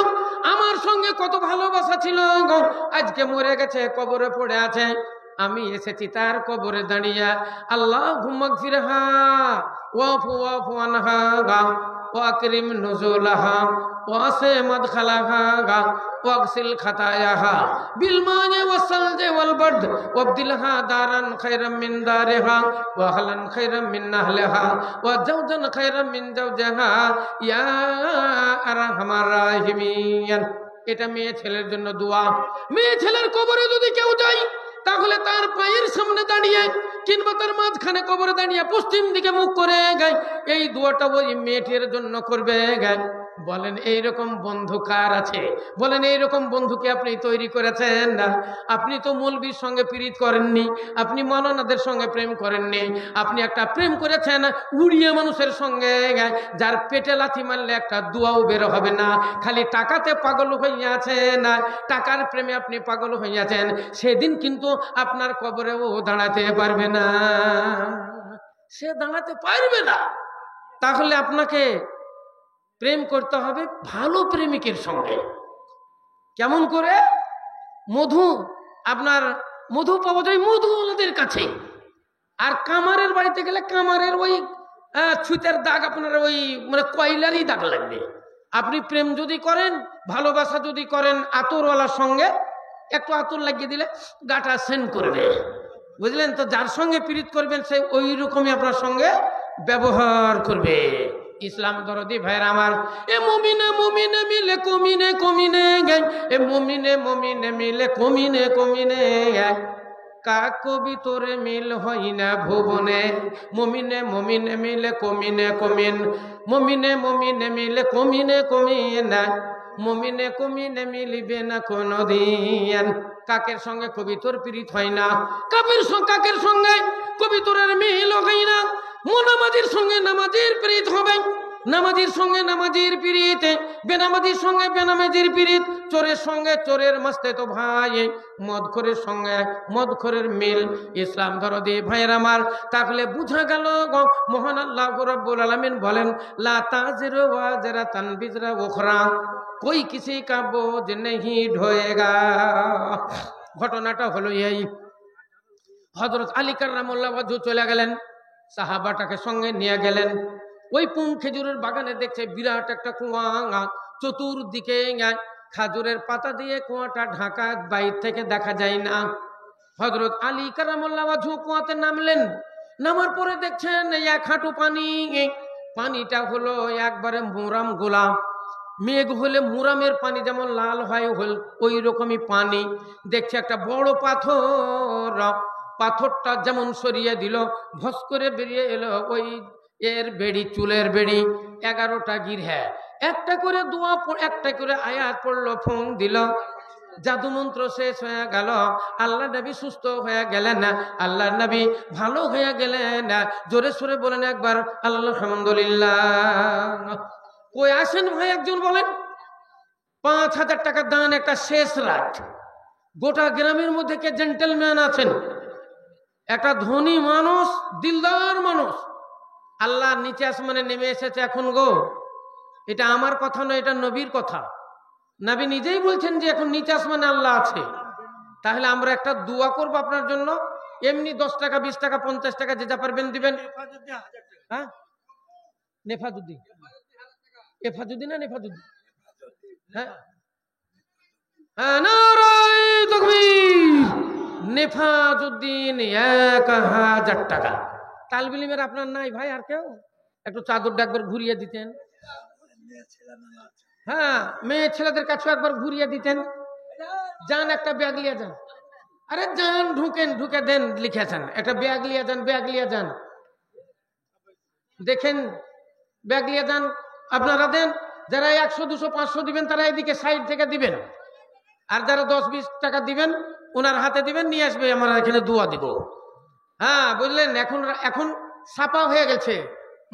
আমার সঙ্গে কত ভালোবাসা ছিল, আজকে মরে গেছে কবরে পড়ে আছে, আমি এসেছি তার কবরে দাঁড়িয়ে আল্লাহুম্মা গফিরহা ওয়াফু ওয়াফু আনহা ওয়াকরিম নুজুলাহা ওয়াসি মাদখালাহা ওয়াগসিল খাতায়াহা বিল মা'i ওয়াস-সালজি ওয়াল বারদ ওয়াবদিলহা দারান খায়রাম মিন দারিহা ওয়া আহলান খায়রাম মিন আহলিহা ওয়া জাওজান খায়রাম মিন জাওজিহা ইয়া আরহামার রাহিমিন। এটা মেয়ে ছেলের জন্য দোয়া। মেয়ে ছেলের কবরে যদি কেউ যায় তাহলে তার পায়ের সামনে দাঁড়িয়ে কিংবা তার মাঝখানে কবরে দাঁড়িয়ে পশ্চিম দিকে মুখ করে গায় এই দোয়াটা ওই মেয়েটির জন্য করবে গায়। বলেন এইরকম বন্ধু কার আছে? বলেন এইরকম বন্ধুকে আপনি তৈরি করেছেন না? আপনি তো মৌলবীর সঙ্গে প্রীত করেননি, আপনি মাওলানাদের সঙ্গে প্রেম করেননি, আপনি একটা প্রেম করেছেন উড়িয়া মানুষের সঙ্গে, যার পেটে লাথি মারলে একটা দোয়াও বের হবে না, খালি টাকাতে পাগল হইয়াছেন, টাকার প্রেমে আপনি পাগল হইয়াছেন, সেদিন কিন্তু আপনার কবরেও দাঁড়াতে পারবে না, সে দাঁড়াতে পারবে না। তাহলে আপনাকে প্রেম করতে হবে ভালো প্রেমিকের সঙ্গে। কেমন করে? মধু, আপনার মধু পাওয়া যায় মধুওয়ালাদের কাছে, আর কামারের বাড়িতে গেলে কামারের ওই ছুতের দাগ আপনার ওই মানে কয়লারই দাগ লাগবে। আপনি প্রেম যদি করেন, ভালোবাসা যদি করেন আতরওয়ালার সঙ্গে, একটু আতর লাগিয়ে দিলে গাটা সেন করবে, বুঝলেন তো? যার সঙ্গে প্রীত করবেন সে ওই রকমই আপনার সঙ্গে ব্যবহার করবে। ইসলাম দরদি ভাইরা আমার, এ মুমিনে মুমিনে মিলে কমিনে কমিনে গে, এ মুমিনে মুমিনে মিলে কমিনে কমিনে কাকবি তোরে মিল হয় না ভুবনে, মুমিনে মুমিনে মিলে কমিনে কমিন, মুমিনে মুমিনে মিলে কমিনে কমিনে, মুমিনে কমিনে মিলিবে না কোনদিন। কাকের সঙ্গে কবিতর প্রীত হয় না, কাকের সঙ্গে কবিতরের মিল হয় না। নামাজির সঙ্গে নামাজির প্রীত হবে, নামাজির সঙ্গে নামাজির প্রীত, বেনামাজির সঙ্গে বেনামাজির প্রীত, চোরের সঙ্গে চোরের মাস্তে তো ভাই, মদখোরের সঙ্গে মদখোরের মিল। ইসলাম দরদি ভাইয়ের আমার, তাহলে বুঝা গেল মহান আল্লাহ রাব্বুল আলামিন বলেন লা তাজিরু ওয়াজিরাতান বিজরা উখরা, কোই কিসি কা বোঝ নেহি ঢোয়েগা। ঘটনাটা হলো এই, হযরত আলী কাররামাল্লাহু ওয়াজহু চলে গেলেন, সাহাবাটাকে সঙ্গে নিয়ে গেলেন। ওই পুং খেজুরের বাগানে দেখছে বিরাট একটা কুয়া, চতুর্দিকে খাজুরের পাতা দিয়ে কুয়াটা ঢাকা, বাইর থেকে দেখা যায় না। হযরত আলী কাররামাল্লাহু ওয়াজহু কুয়াতে নামলেন, নামার পরে দেখছেন এক হাঁটু পানি, পানিটা হলো একবারে মুরাম গোলাপ, মেঘ হলে মুরামের পানি যেমন লাল হয় ওই রকমই পানি। দেখছে একটা বড় পাথর, পাথরটা যেমন সরিয়ে দিল ভস করে বেরিয়ে এলো ওই এর বেড়ি, চুলের বেড়ি 11টা গিরহা, একটা করে দোয়া, একটা করে আয়াত পড়লো, ফোন দিল, জাদু মন্ত্র শেষ হয়ে গেল। আল্লাহ নবী সুস্থ হয়ে গেলেন, আল্লাহ নবী ভালো হয়ে গেলেন। জোরে সোরে বলেন একবার আলহামদুলিল্লাহ। কই আসেন ভাই একজন বলেন, 5000 টাকা দান একটা শেষ রাত। গোটা গ্রামের মধ্যে কে জেন্টেলম্যান আছেন? একটা ধনী মানুষ, দিলদার মানুষ, আল্লাহ নিচে আসমানে নেমে এসেছে এখন গো। এটা আমার কথা নয়, এটা নবীর কথা। নবী নিজেই বলছেন যে এখন নিচে আসমানে আল্লাহ আছে। তাহলে আমরা একটা দোয়া করব আপনার জন্য, এমনি 10 টাকা 20 টাকা 50 টাকা যে যা পারবেন দিবেন। হ্যাঁ, নেফাজুদ্দিন, এফাজুদ্দিন না নেফাজুদ্দিন? হ্যাঁ হ্যাঁ, নারায়ে তাকবীর। নেফাজুদ্দিন 1000 টাকা। তালবিলিমের আপনার নাই ভাই? আর কেউ একটু চাদরটা একবার ঘুরিয়ে দিতেন। হ্যাঁ, মেয়ে ছেলেদের কাছেও একবার ঘুরিয়ে দিতেন। যান একটা ব্যাগ লিয়ে যান। আরে যান, ঢুকেন, ঢুকে দেন, লিখেছেন একটা ব্যাগ লিয়ে যান, ব্যাগ লিয়ে যান। দেখেন ব্যাগ লিয়ে যান, আপনারা দেন। যারা 100 200 500 দিবেন তারা এদিকে সাইড থেকে দিবেন, আর যারা 10-20 টাকা দিবেন ওনার হাতে দিবেন, নিয়ে আসবে, আমরা এখানে দোয়া দিব। হ্যাঁ বুঝলেন, এখন এখন ছাপা হয়ে গেছে।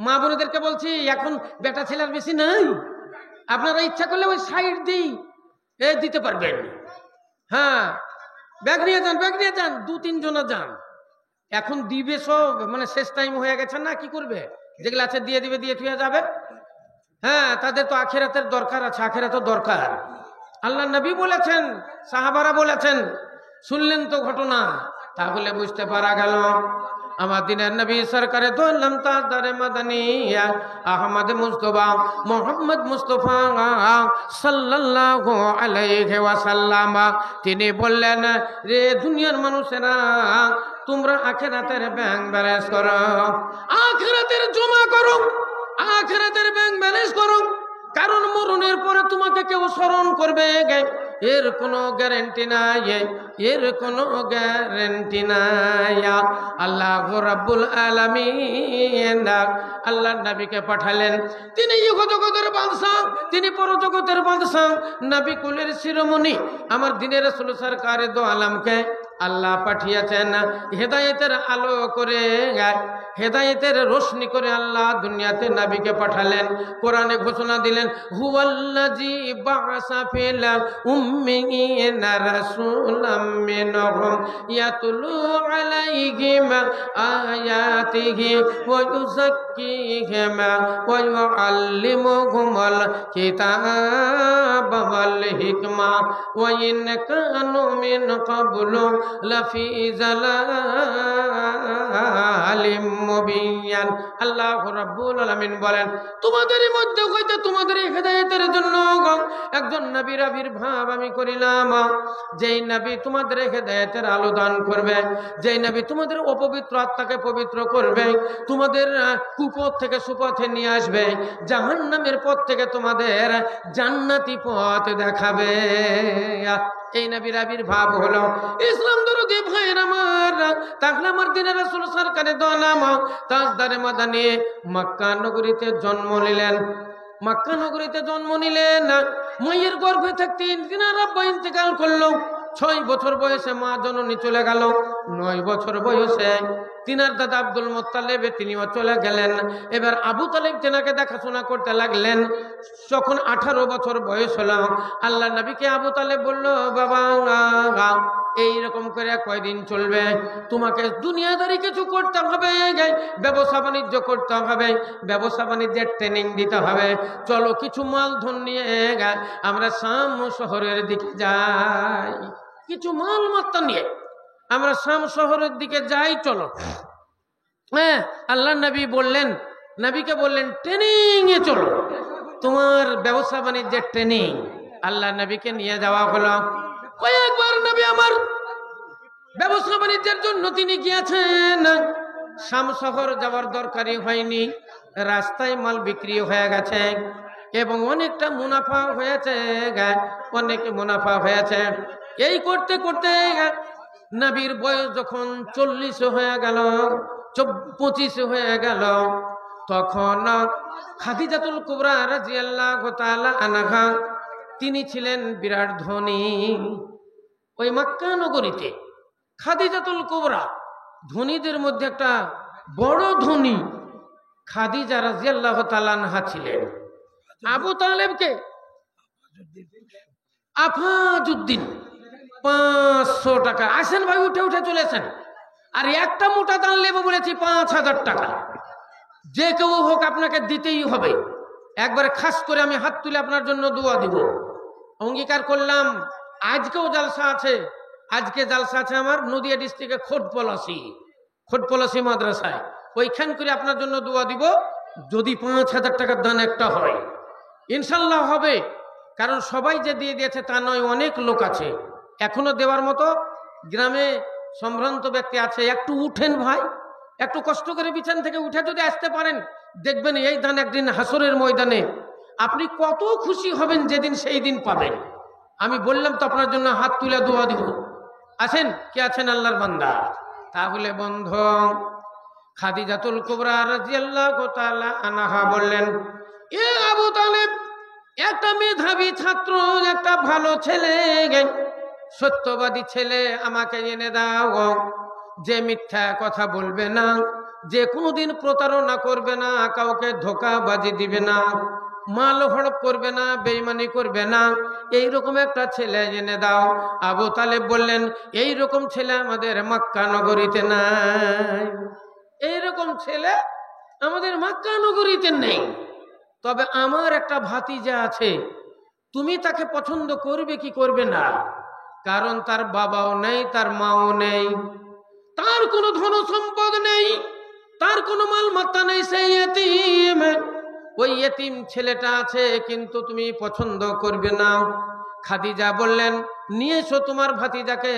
মা বোনেদেরকে বলছি, এখন বেটা ছেলের বেশি নাই, আপনারা ইচ্ছা করলে ওই সাইড দিই দিতে পারবেন। হ্যাঁ, ব্যাগ নিয়ে যান, ব্যাগ নিয়ে যান, 2-3 জনা যান। এখন দিবে সব, মানে শেষ টাইম হয়ে গেছে না, কি করবে? যেগুলো আছে দিয়ে দিবে, দিয়ে থুয়ে যাবে। হ্যাঁ, তাদের তো আখিরাতের দরকার আছে, আখিরাতের দরকার। আল্লাহ নবী বলেছেন, সাহাবারা বলেছেন, শুনলেন তো ঘটনা, তাহলে বুঝতে পারা গেল আমার দিনের নবী সরকারে দো আলম তাজদারে মাদানিয়া আহমদ মুস্তাফা মোহাম্মদ মুস্তাফা সাল্লাল্লাহু আলাইহি ওয়াসাল্লাম তিনি বললেন, রে দুনিয়ার মানুষেরা, তোমরা আখিরাতের ব্যাংক ব্যালেন্স করো, আখিরাতের জমা করো, আখিরাতের ব্যাংক ব্যালেন্স করো। কারণ মরণের পরে তোমাকে কেউ স্মরণ করবে, এর কোনো গ্যারান্টি নাই, এর কোনো গ্যারান্টি নাই। আল্লাহ রাব্বুল আলামিন আল্লাহর নবীকে পাঠালেন, তিনি জগতের বাদশা, তিনি পরজগতের বাদশা, নবী কুলের শিরোমণি, আমার দিনের রাসূল সরকারে দো আলমকে আল্লাহ পাঠিয়েছেন হেদায়েতের আলো করে, হেদায়েতের রোশনি করে আল্লাহ দুনিয়াতে নবীকে পাঠালেন। কোরআনে ঘোষণা দিলেন, হুয়াল্লাযী বা'সা ফিল উম্মিয়িনা রাসূলাম মিনহুম ইয়াতলু আলাইহিম আয়াতিহি ওয়া ইউযাক্কিহিম ওয়া ইউআল্লিমুহুমুল কিতাবা ওয়াল হিকমা ওয়া ইন কানু মিন ক্বাবলু লাফি যালালিম মুবিন। আল্লাহ রাব্বুল আলামিন বলেন, তোমাদের মধ্যে হইতে তোমাদের হেদায়েতের জন্য একজন নবীর আবির্ভাব আমি করিলাম, যেই নবী তোমাদের হেদায়েতের আলো দান করবে, যেই নবী তোমাদের অপবিত্র আত্মাকে পবিত্র করবে, তোমাদের কুপথ থেকে সুপথে নিয়ে আসবে, জাহান্নামের পথ থেকে তোমাদের জান্নাতি পথ দেখাবে। এই নবীর আবির্ভাব হলো ইসলাম দরদি ভাইয়ের আমার। তাহলে আমার দিনের রাসূল সরকারে দো আলম তাজদারে মাদানী মক্কা নগরীতে জন্ম নিলেন। মক্কা নগরীতে জন্ম নিলেন, মায়ের গর্ভে থাকতে তিনার আব্বা ইন্তেকাল করলো। 6 বছর বয়সে মা জননী চলে গেল। 9 বছর বয়সে তিনার দাদা আব্দুল মুত্তালিব তিনিও চলে গেলেন। এবার আবু তালিব তেনাকে দেখাশোনা করতে লাগলেন। যখন 18 বছর বয়স হলো, আল্লাহ নবীকে আবু তালিব বলল, বাবা এইরকম করে কয়দিন চলবে? তোমাকে দুনিয়াদারি কিছু করতে হবে, ব্যবসা বাণিজ্য করতে হবে, ব্যবসা বাণিজ্যের ট্রেনিং দিতে হবে। চলো কিছু মালধন নিয়ে আমরা শাম শহরের দিকে যাই, কিছু মাল মাত্রা নিয়ে আমরা শাম শহরের দিকে যাই, চলো। হ্যাঁ, আল্লাহ নবী বললেন, নবীকে বললেন ট্রেনিং এ চলো, তোমার ব্যবসা বাণিজ্যের ট্রেনিং। আল্লাহ নবীকে নিয়ে যাওয়া হলো। কয়েকবার নবী আমার ব্যবসা বাণিজ্যের জন্য তিনি গিয়েছেন। শাম শহর যাওয়ার দরকারই হয়নি, রাস্তায় মাল বিক্রি হয়ে গেছে এবং অনেকটা মুনাফা হয়েছে, অনেক মুনাফা হয়েছে। এই করতে করতে নবীর বয়স যখন 40 হয়ে গেল, 25 হয়ে গেল, তখন খাদিজাতুল কুবরা রাদিয়াল্লাহু তাআলা আনহা তিনি ছিলেন বিরাট ধনী। ওই মক্কা নগরীতে খাদিজাতুল কুবরা ধনীদের মধ্যে একটা বড় ধনী খাদিজা রাদিয়াল্লাহু তাআলা আনহা ছিলেন। আবু তালেবকে আফাজউদ্দিন 500 টাকা, আসেন ভাই উঠে উঠে চলেছেন, আর একটা মোটা দান নেব বলেছি 5000 টাকা, যে কেউ হোক আপনাকে দিতেই হবে। একবারে খাস করে আমি হাত তুলে আপনার জন্য দোয়া দিব। অঙ্গীকার করলাম আজকেও জালসা আছে। আজকে জালসা আছে আমার নদিয়া ডিস্ট্রিক্টে খোটপলাশি মাদ্রাসায়। ওইখান করে আপনার জন্য দোয়া দিব। যদি 5,000 টাকার দান একটা হয়, ইনশাল্লাহ হবে। কারণ সবাই যে দিয়ে দিয়েছে তা নয়, অনেক লোক আছে এখনো দেওয়ার মতো। গ্রামে সম্ভ্রান্ত ব্যক্তি আছে। একটু উঠেন ভাই, একটু কষ্ট করে বিছান থেকে উঠে যদি আসতে পারেন, দেখবেন এই দান একদিন হাসরের ময়দানে আপনি কত খুশি হবেন, যেদিন সেই দিন পাবেন। আমি বললাম তো আপনার জন্য হাত তুলে দোয়া দিব। আছেন কে আছেন আল্লাহর বান্দা? তাহলে বন্ধু, খাদিজাতুল কুবরা রাদিয়াল্লাহু তাআলা আনহা বললেন, এ আবু তালেব, একটা মেধাবী ছাত্র, একটা ভালো ছেলে, সত্যবাদী ছেলে আমাকে এনে দাও, যে মিথ্যা কথা বলবে না, যে কোনোদিন প্রতারণা করবে না, কাউকে ধোঁকাবাজি দিবে না, মাল হড়প করবে না, বেঈমানি করবে না, এইরকম একটা ছেলে এনে দাও। আবু তালেব বললেন, এইরকম ছেলে আমাদের মক্কা নগরীতে নাই। এইরকম ছেলে আমাদের মক্কা নগরীতে নেই। তবে আমার একটা ভাতিজা আছে, তুমি তাকে পছন্দ করবে কি করবে না? কারণ তার বাবাও নেই, তার মাও নেই, তার কোনো ধন সম্পদ নেই, তার কোনো মালমাত্তা নেই, সেই ইতিম। ওই ইতিম ছেলেটা আছে, কিন্তু তুমি পছন্দ করবে না। খাদিজা বললেন, নিয়ে এসো তোমার ভাতিজাকে,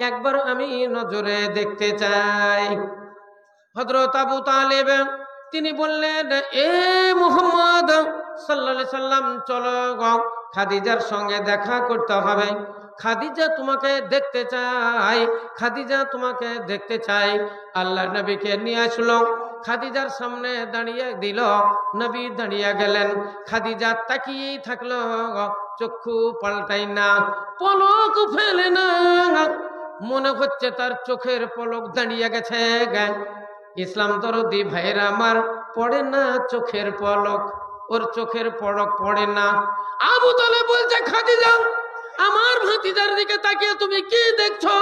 একবার আমি নজরে দেখতে চাই। হযরত আবু তালেব তিনি বললেন, এ মুহাম্মদ সাল্লাল্লাহু আলাইহি সাল্লাম, চলো খাদিজার সঙ্গে দেখা করতে হবে। খাদিজা তোমাকে দেখতে চাই, খাদিজা তোমাকে দেখতে চাই। আল্লাহর নবীকে নিয়ে আসলো, খাদিজার সামনে দাঁড়িয়ে দিল। নবী দাঁড়িয়ে গেলেন, খাদিজা তাকিয়েই থাকলো, চক্ষু পাল্টাই না, পলক ফেলে না। মনে হচ্ছে তার চোখের পলক দাঁড়িয়ে গেছে। ইসলাম দরদি ভাইরা আমার, পড়ে না চোখের পলক, ওর চোখের পলক পড়ে না। আবু তালেব বলছে, খাদিজা, আমার ভাতিজার দিকে তাকিয়ে তুমি কি দেখছো?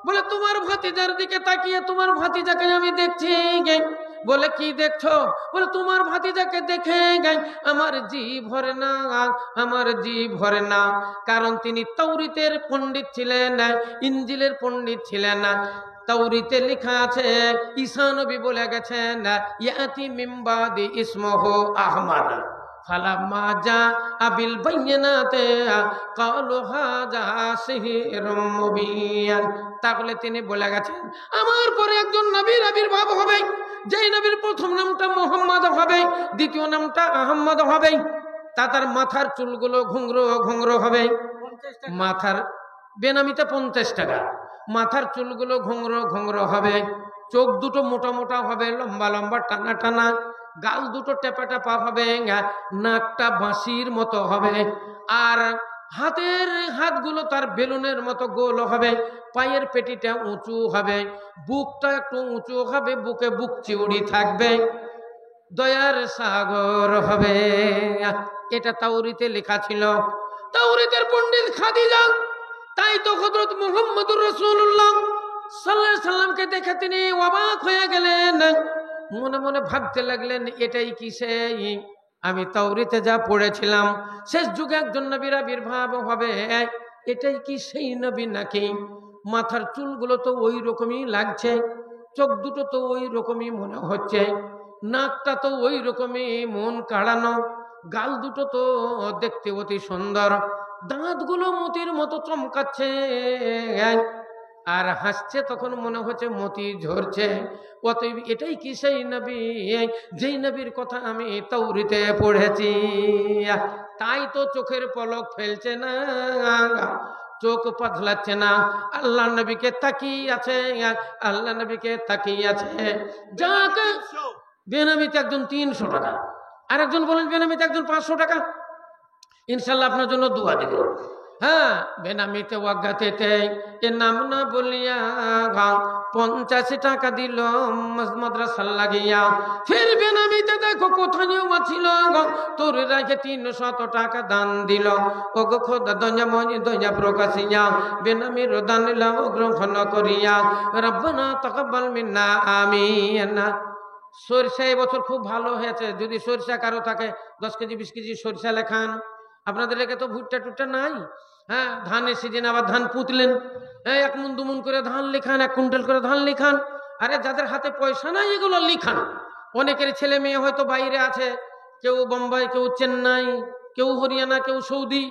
বলে, তোমার ভাতিজার দিকে তাকিয়ে তোমার ভাতিজাকে আমি দেখছি। বলে, কি দেখছো? বলে, তোমার ভাতিজাকে দেখে আমার জি ভরে না, আমার জি ভরে না। কারণ তিনি তাওরীতের পণ্ডিত ছিলেন, ইনজিলের পণ্ডিত ছিলেন না। তাওরীতে লেখা আছে, ঈসা নবী বলে গেছেন, ইয়াতি মিন বাদি ইসমুহু আহমদ, ফালাম্মা জাআ বিল বাইয়িনাতি ক্বালু হাযা সিহরুম মুবিন। তাহলে তিনি বলে গেছেন, আমার পরে একজন নবীর আবির্ভাব হবে, যেই নবীর প্রথম নামটা মুহাম্মদ হবে, দ্বিতীয় নামটা আহমদ হবে। তার মাথার চুলগুলো ঘুংরো ঘুংরো হবে। মাথার বেনামিতে 50 টাকা। মাথার চুলগুলো ঘুংরো ঘুংরো হবে, চোখ দুটো মোটা মোটা হবে, লম্বা লম্বা টানা টানা, গাল দুটো টেপা টেপা হবে, নাকটা বাঁশির মতো হবে, আর হাতগুলো তার বেলুনের মতো গোল হবে, পায়ের পেটিটা উঁচু হবে, বুকটা একটু উঁচু হবে, বুকে বুক চিউড়ি থাকবে, দয়ার সাগর হবে। এটা তাওরীতে লেখা ছিল। তাওরীতের পণ্ডিত খাদিজা। তাই তো হযরত মুহাম্মদুর রাসূলুল্লাহ সাল্লাল্লাহু আলাইহি সাল্লামকে দেখে তিনি অবাক হয়ে গেলেন। মনে মনে ভাবতে লাগলেন, এটাই কি সেই আমি তাওরীতে যা পড়েছিলাম, শেষ যুগে একজন নবীর আবির্ভাব হবে, এটাই কি সেই নবী নাকি? মাথার চুলগুলো তো ওই রকমই লাগছে, চোখ দুটো তো ওই রকমই মনে হচ্ছে, নাকটা তো ওই রকমই মন কাড়ানো, গাল দুটো তো দেখতে অতি সুন্দর, দাঁতগুলো মতির মতো চমকাচ্ছে, আর হাসছে তখন মনে হচ্ছে মতি ঝরছে। অতএব এটাই কি সেই নবী, যেই নবীর কথা আমি তাওরীতে পড়েছি? তাই তো চোখের পলক ফেলছে না, চোখ পাতলাচ্ছে না, আল্লাহ নবীকে তাকিয়ে আছে, আল্লাহ নবীকে তাকিয়ে আছে। যাকে বেনামিতে একজন 300 টাকা, আর একজন বলেন বেনামিতে একজন 500 টাকা। ইনশাল্লাহ আপনার জন্য দোয়া দিব। হ্যাঁ, বেনামিতে ওয়াগাতেতে এ নাম না বলিয়া 50 টাকা দিল মাদ্রাসা লাগিয়া। ফের বেনামিতে দেখো কোথায় ছিল, তোর রাখে 300 টাকা দান দিল। ও গো খোদা দঞ্জা মজি দঞ্জা প্রকাশিয়া, বেনামির দান লাও গ্রহণ করিয়া, রব্বানা তাকাব্বাল মিন্না আমিন। সরিষা এবছর খুব ভালো হয়েছে। যদি সরিষা কারো থাকে 10 কেজি 20 কেজি সরিষা লেখান। আপনাদের এলাকায় তো ভুট্টা টুট্টা নাই। হ্যাঁ, ধানের সিজন আবার ধান পুঁতলেন, হ্যাঁ, 1 মণ 2 মণ করে ধান লিখান, 1 কুইন্টাল করে ধান লিখান। আরে যাদের হাতে পয়সা নাই এগুলো লিখান। অনেকের ছেলে মেয়ে হয়তো বাইরে আছে, কেউ বোম্বাই, কেউ চেন্নাই, কেউ হরিয়ানা, কেউ সৌদি।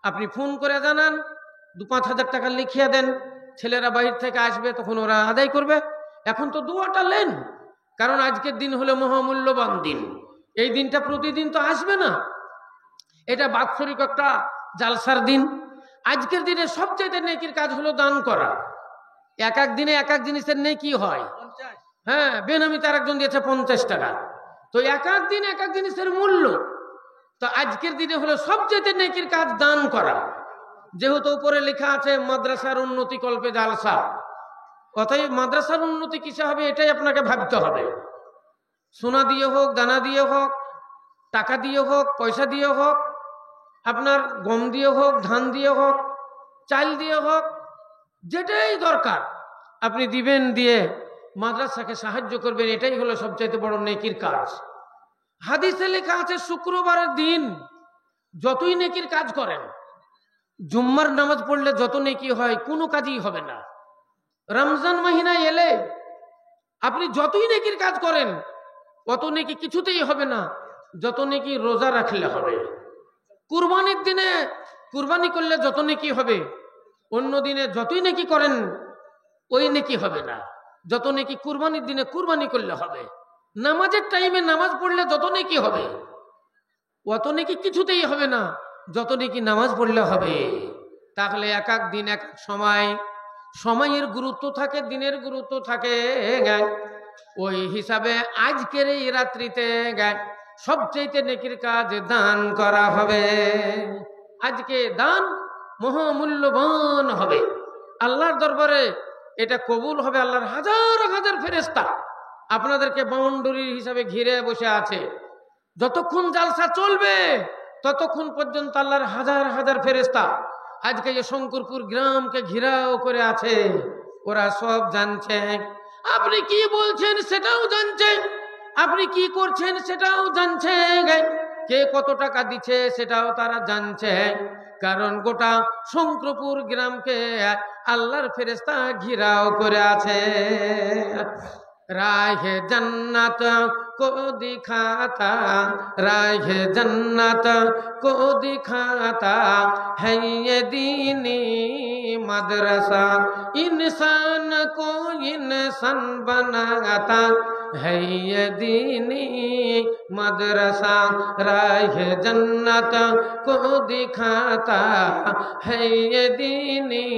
আপনি ফোন করে জানান, 2-5 হাজার টাকা লিখিয়ে দেন, ছেলেরা বাইরে থেকে আসবে, তখন ওরা আদায় করবে। এখন তো দুয়াটা লেন, কারণ আজকের দিন হলো মহামূল্যবান দিন। এই দিনটা প্রতিদিন তো আসবে না, এটা বাৎসরিক একটা জালসার দিন। আজকের দিনে সবচেয়ে নেকির কাজ হলো দান করা। এক এক দিনে এক এক জিনিসের নেকি হয়। হ্যাঁ, বেনামিতে আরেকজন দিয়েছে 50 টাকা। তো এক এক দিন এক এক জিনিসের মূল্য। তো আজকের দিনে হলো সবচেয়ে নেকির কাজ দান করা। যেহেতু উপরে লেখা আছে মাদ্রাসার উন্নতি কল্পে জালসা, অতএব মাদ্রাসার উন্নতি কিসে হবে এটাই আপনাকে ভাবতে হবে। সোনা দিয়ে হোক, দানা দিয়ে হোক, টাকা দিয়ে হোক, পয়সা দিয়ে হোক, আপনার গম দিয়ে হোক, ধান দিয়ে হোক, চাল দিয়ে হোক, যেটাই দরকার আপনি দিবেন, দিয়ে মাদ্রাসাকে সাহায্য করবেন। এটাই হলো সবচাইতে বড় নেকির কাজ। হাদিসে লেখা আছে শুক্রবারের দিন যতই নেকির কাজ করেন, জুম্মার নামাজ পড়লে যত নেকি হয় কোনো কাজই হবে না। রমজান মাহিনা এলে আপনি যতই নেকির কাজ করেন অত নেকি কিছুতেই হবে না যত নেকি রোজা রাখলে হবে। কুরবানির দিনে কুরবানি করলে যত নেকি হবে, অন্য দিনে যতই নেকি করেন ওই নেকি হবে না যত নেকি কুরবানির দিনে কুরবানি করলে হবে। নামাজের টাইমে নামাজ পড়লে যত নেকি হবে অত নেকি কিছুতেই হবে না যত নেকি নামাজ পড়লে হবে। তাহলে এক এক দিন এক এক সময়, সময়ের গুরুত্ব থাকে, দিনের গুরুত্ব থাকে। ওই হিসাবে আজকের এই রাত্রিতে সবচেয়ে নেকির কাজ দান করা হবে। আজকে দান মহামূল্যবান হবে, আল্লাহর দরবারে এটা কবুল হবে। আল্লাহর হাজার হাজার ফেরেশতা আপনাদেরকে বাউন্ডারি হিসাবে ঘিরে বসে আছে। যতক্ষণ জালসা চলবে ততক্ষণ পর্যন্ত আল্লাহর হাজার হাজার ফেরেশতা আজকে যে শঙ্করপুর গ্রামকে ঘিরাও করে আছে, ওরা সব জানছে। আপনি কি বলছেন সেটাও জানছে, আপনি কি করছেন সেটাও জানছে, কে কত টাকা দিচ্ছে সেটাও তারা জানছে। কারণ গোটা শঙ্করপুর গ্রামকে আল্লাহর ফেরেশতা ঘিরাও করে আছে। রাহে জন্নত को दिखाता, राहे जन्नत को दिखाता है ये दीनी मदरसा, इंसान को इंसान बनाता है ये दीनी मदरसा, राहे जन्नत को दिखाता है ये दीनी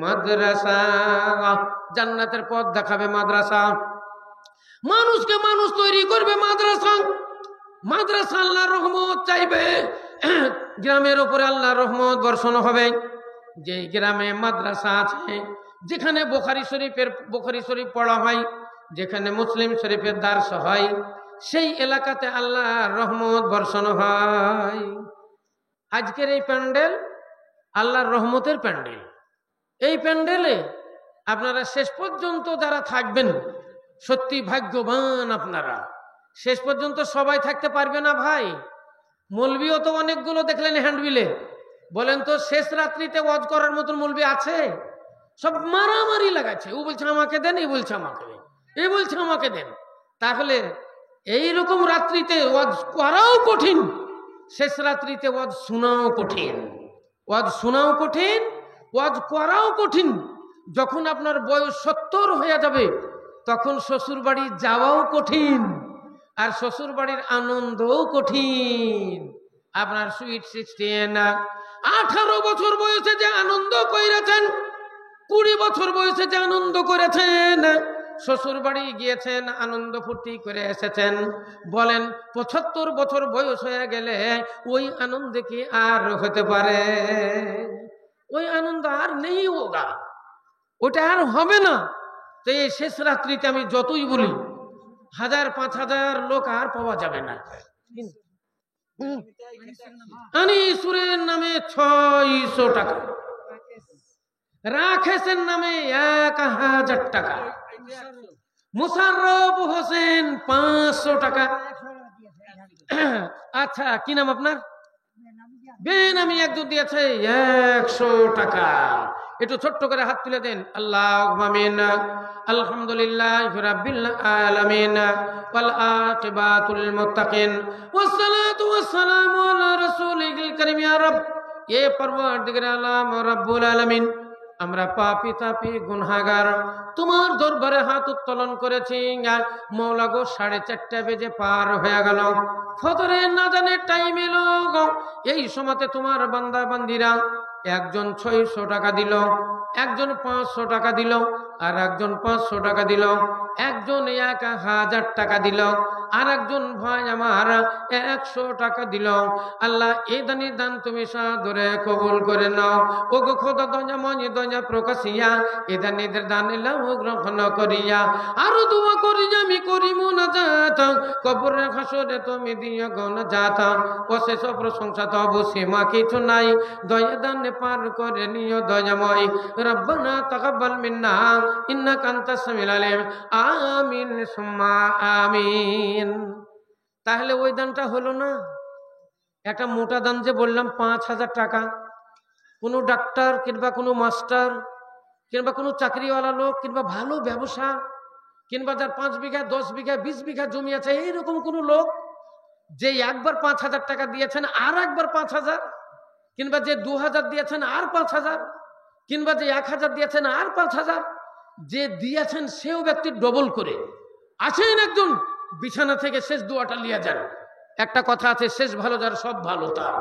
मदरसा। জান্নাতের পথ দেখাবে মাদ্রাসা, মানুষকে মানুষ তৈরি করবে মাদ্রাসা। মাদ্রাসা আল্লাহর রহমত চাইবে, গ্রামের উপরে আল্লাহর রহমত বর্ষণ হবে। যে গ্রামে মাদ্রাসা আছে, যেখানে বুখারী শরীফ পড়া হয়, যেখানে মুসলিম শরীফের দার্স হয়, সেই এলাকাতে আল্লাহর রহমত বর্ষণ হয়। আজকের এই প্যান্ডেল আল্লাহর রহমতের প্যান্ডেল। এই প্যান্ডেলে আপনারা শেষ পর্যন্ত যারা থাকবেন সত্যি ভাগ্যবান আপনারা। শেষ পর্যন্ত সবাই থাকতে পারবে না ভাই। মৌলবিও তো অনেকগুলো দেখলেন হ্যান্ডবিলে, বলেন তো শেষ রাত্রিতে ওয়াজ করার মতন মৌলবি আছে? সব মারামারি লাগাচ্ছে, ও বলছে আমাকে দেন, এই বলছে আমাকে দেন, এই বলছে আমাকে দেন। তাহলে এইরকম রাত্রিতে ওয়াজ করাও কঠিন, শেষ রাত্রিতে ওয়াজ শোনাও কঠিন। ওয়াজ শোনাও কঠিন, ওয়াজ করাও কঠিন। যখন আপনার বয়স 70 হয়ে যাবে তখন শ্বশুর বাড়ি যাওয়াও কঠিন, আর শ্বশুর বাড়ির আনন্দও কঠিন। আপনার সুইট 16, 18 বছর বয়সে যে আনন্দ করেছেন, 20 বছর বয়সে যে আনন্দ করেছেন, শ্বশুর বাড়ি গিয়েছেন, আনন্দ ফুর্তি করে এসেছেন, বলেন 75 বছর বয়স হয়ে গেলে ওই আনন্দ কি আর হতে পারে? ওই আনন্দ আর নেই, হোগা, ওটা আর হবে না। তো এই শেষ রাত্রিতে আমি যতই বলি 1000-5000 লোক আর পাওয়া যাবে না। আনিসুরের নামে 600 টাকা, রাকেশের নামে 1000 টাকা, মুশাররফ হোসেন 500 টাকা। আচ্ছা, কি নাম আপনার? বেনামি একজন দিয়েছে 100 টাকা। একটু ছোট্ট করে হাত তুলে দেন। আল্লাহুম্মা আমিন। আলহামদুলিল্লাহি রাব্বিল আলামিন ওয়াল আকিবাতু লিল মুত্তাকিন ওয়াসসালাতু ওয়াসসালামু আলা রাসূলিল কারীম। ইয়া রাব, এ পরওয়ারদিগার আলম রব্বুল আলামিন, আমরা পাপী তাপী গুনাহগার তোমার দরবারে হাত উত্তোলন করেছি। মওলা গো, 4:30 বেজে পার হয়ে গেল, ফজরের নাজানের টাইম এলো গো। এই সময়তে তোমার বান্দা বান্দিরা একজন 600 টাকা দিল, একজন 500 টাকা দিল, আর একজন 500 টাকা দিল, একজন 1000 টাকা দিল, আর একজন ভাই আমার 100 টাকা দিল। আল্লাহ, এই দানের দান তুমি সাদরে কবুল করে নাও। ও গো খোদা, দয়া মনি দয়া প্রকাশিয়া এই দানের দান লাও গ্রহণ করিয়া। আরো দোয়া করি আমি করি মুনাজাত, কবরে হাসরে তুমি দিও গুনাজাত। অশেষ প্রশংসা তব সীমা কিছু নাই, দয়া দানে পার করে নিও দয়াময়। রব্বানা তাকাব্বাল মিন্না ইন্নাকা আনতাস সামিউল আলিম। আমিন সুম্মা আমিন। তাহলে ওই দানটা হলো না? একটা মোটা দান যে বললাম 5,000 টাকা, কোনো ডাক্তার কিংবা কোনো মাস্টার কিংবা কোনো চাকরিওয়ালা লোক কিংবা ভালো ব্যবসা কিংবা যার 5 বিঘা 10 বিঘা 20 বিঘা জমি আছে, এইরকম কোনো লোক যে একবার 5,000 টাকা দিয়েছেন আর একবার 5,000, কিংবা যে 2,000 দিয়েছেন আর 5,000, কিংবা যে 1,000 দিয়েছেন আর 5,000, যে দিয়েছেন সেও ব্যক্তি ডবল করে আসেন। একজন বিছানা থেকে শেষ দোয়াটা লিয়ে যান। একটা কথা আছে, শেষ ভালো যার সব ভালো তার।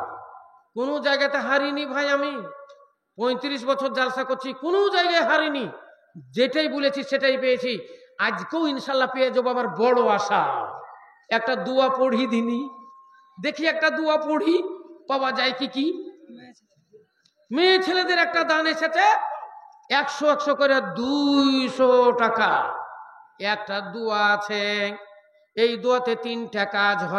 কোনো জায়গাতে হারিনি ভাই, আমি 35 বছর জালসা করছি, কোনো জায়গায় হারিনি। যেটাই বলেছি সেটাই পেয়েছি। আজকেও ইনশাল্লাহ পেয়ে যাবো, আমার বড় আশা। একটা দোয়া পড়ি দিনি, দেখি একটা দোয়া পড়ি পাওয়া যায় কি কি। মেয়ে ছেলেদের একটা দান এসেছে 100 করে 200 টাকা। একটা দোয়া আছে, এই দোয়াতে 3টা কাজ হয়।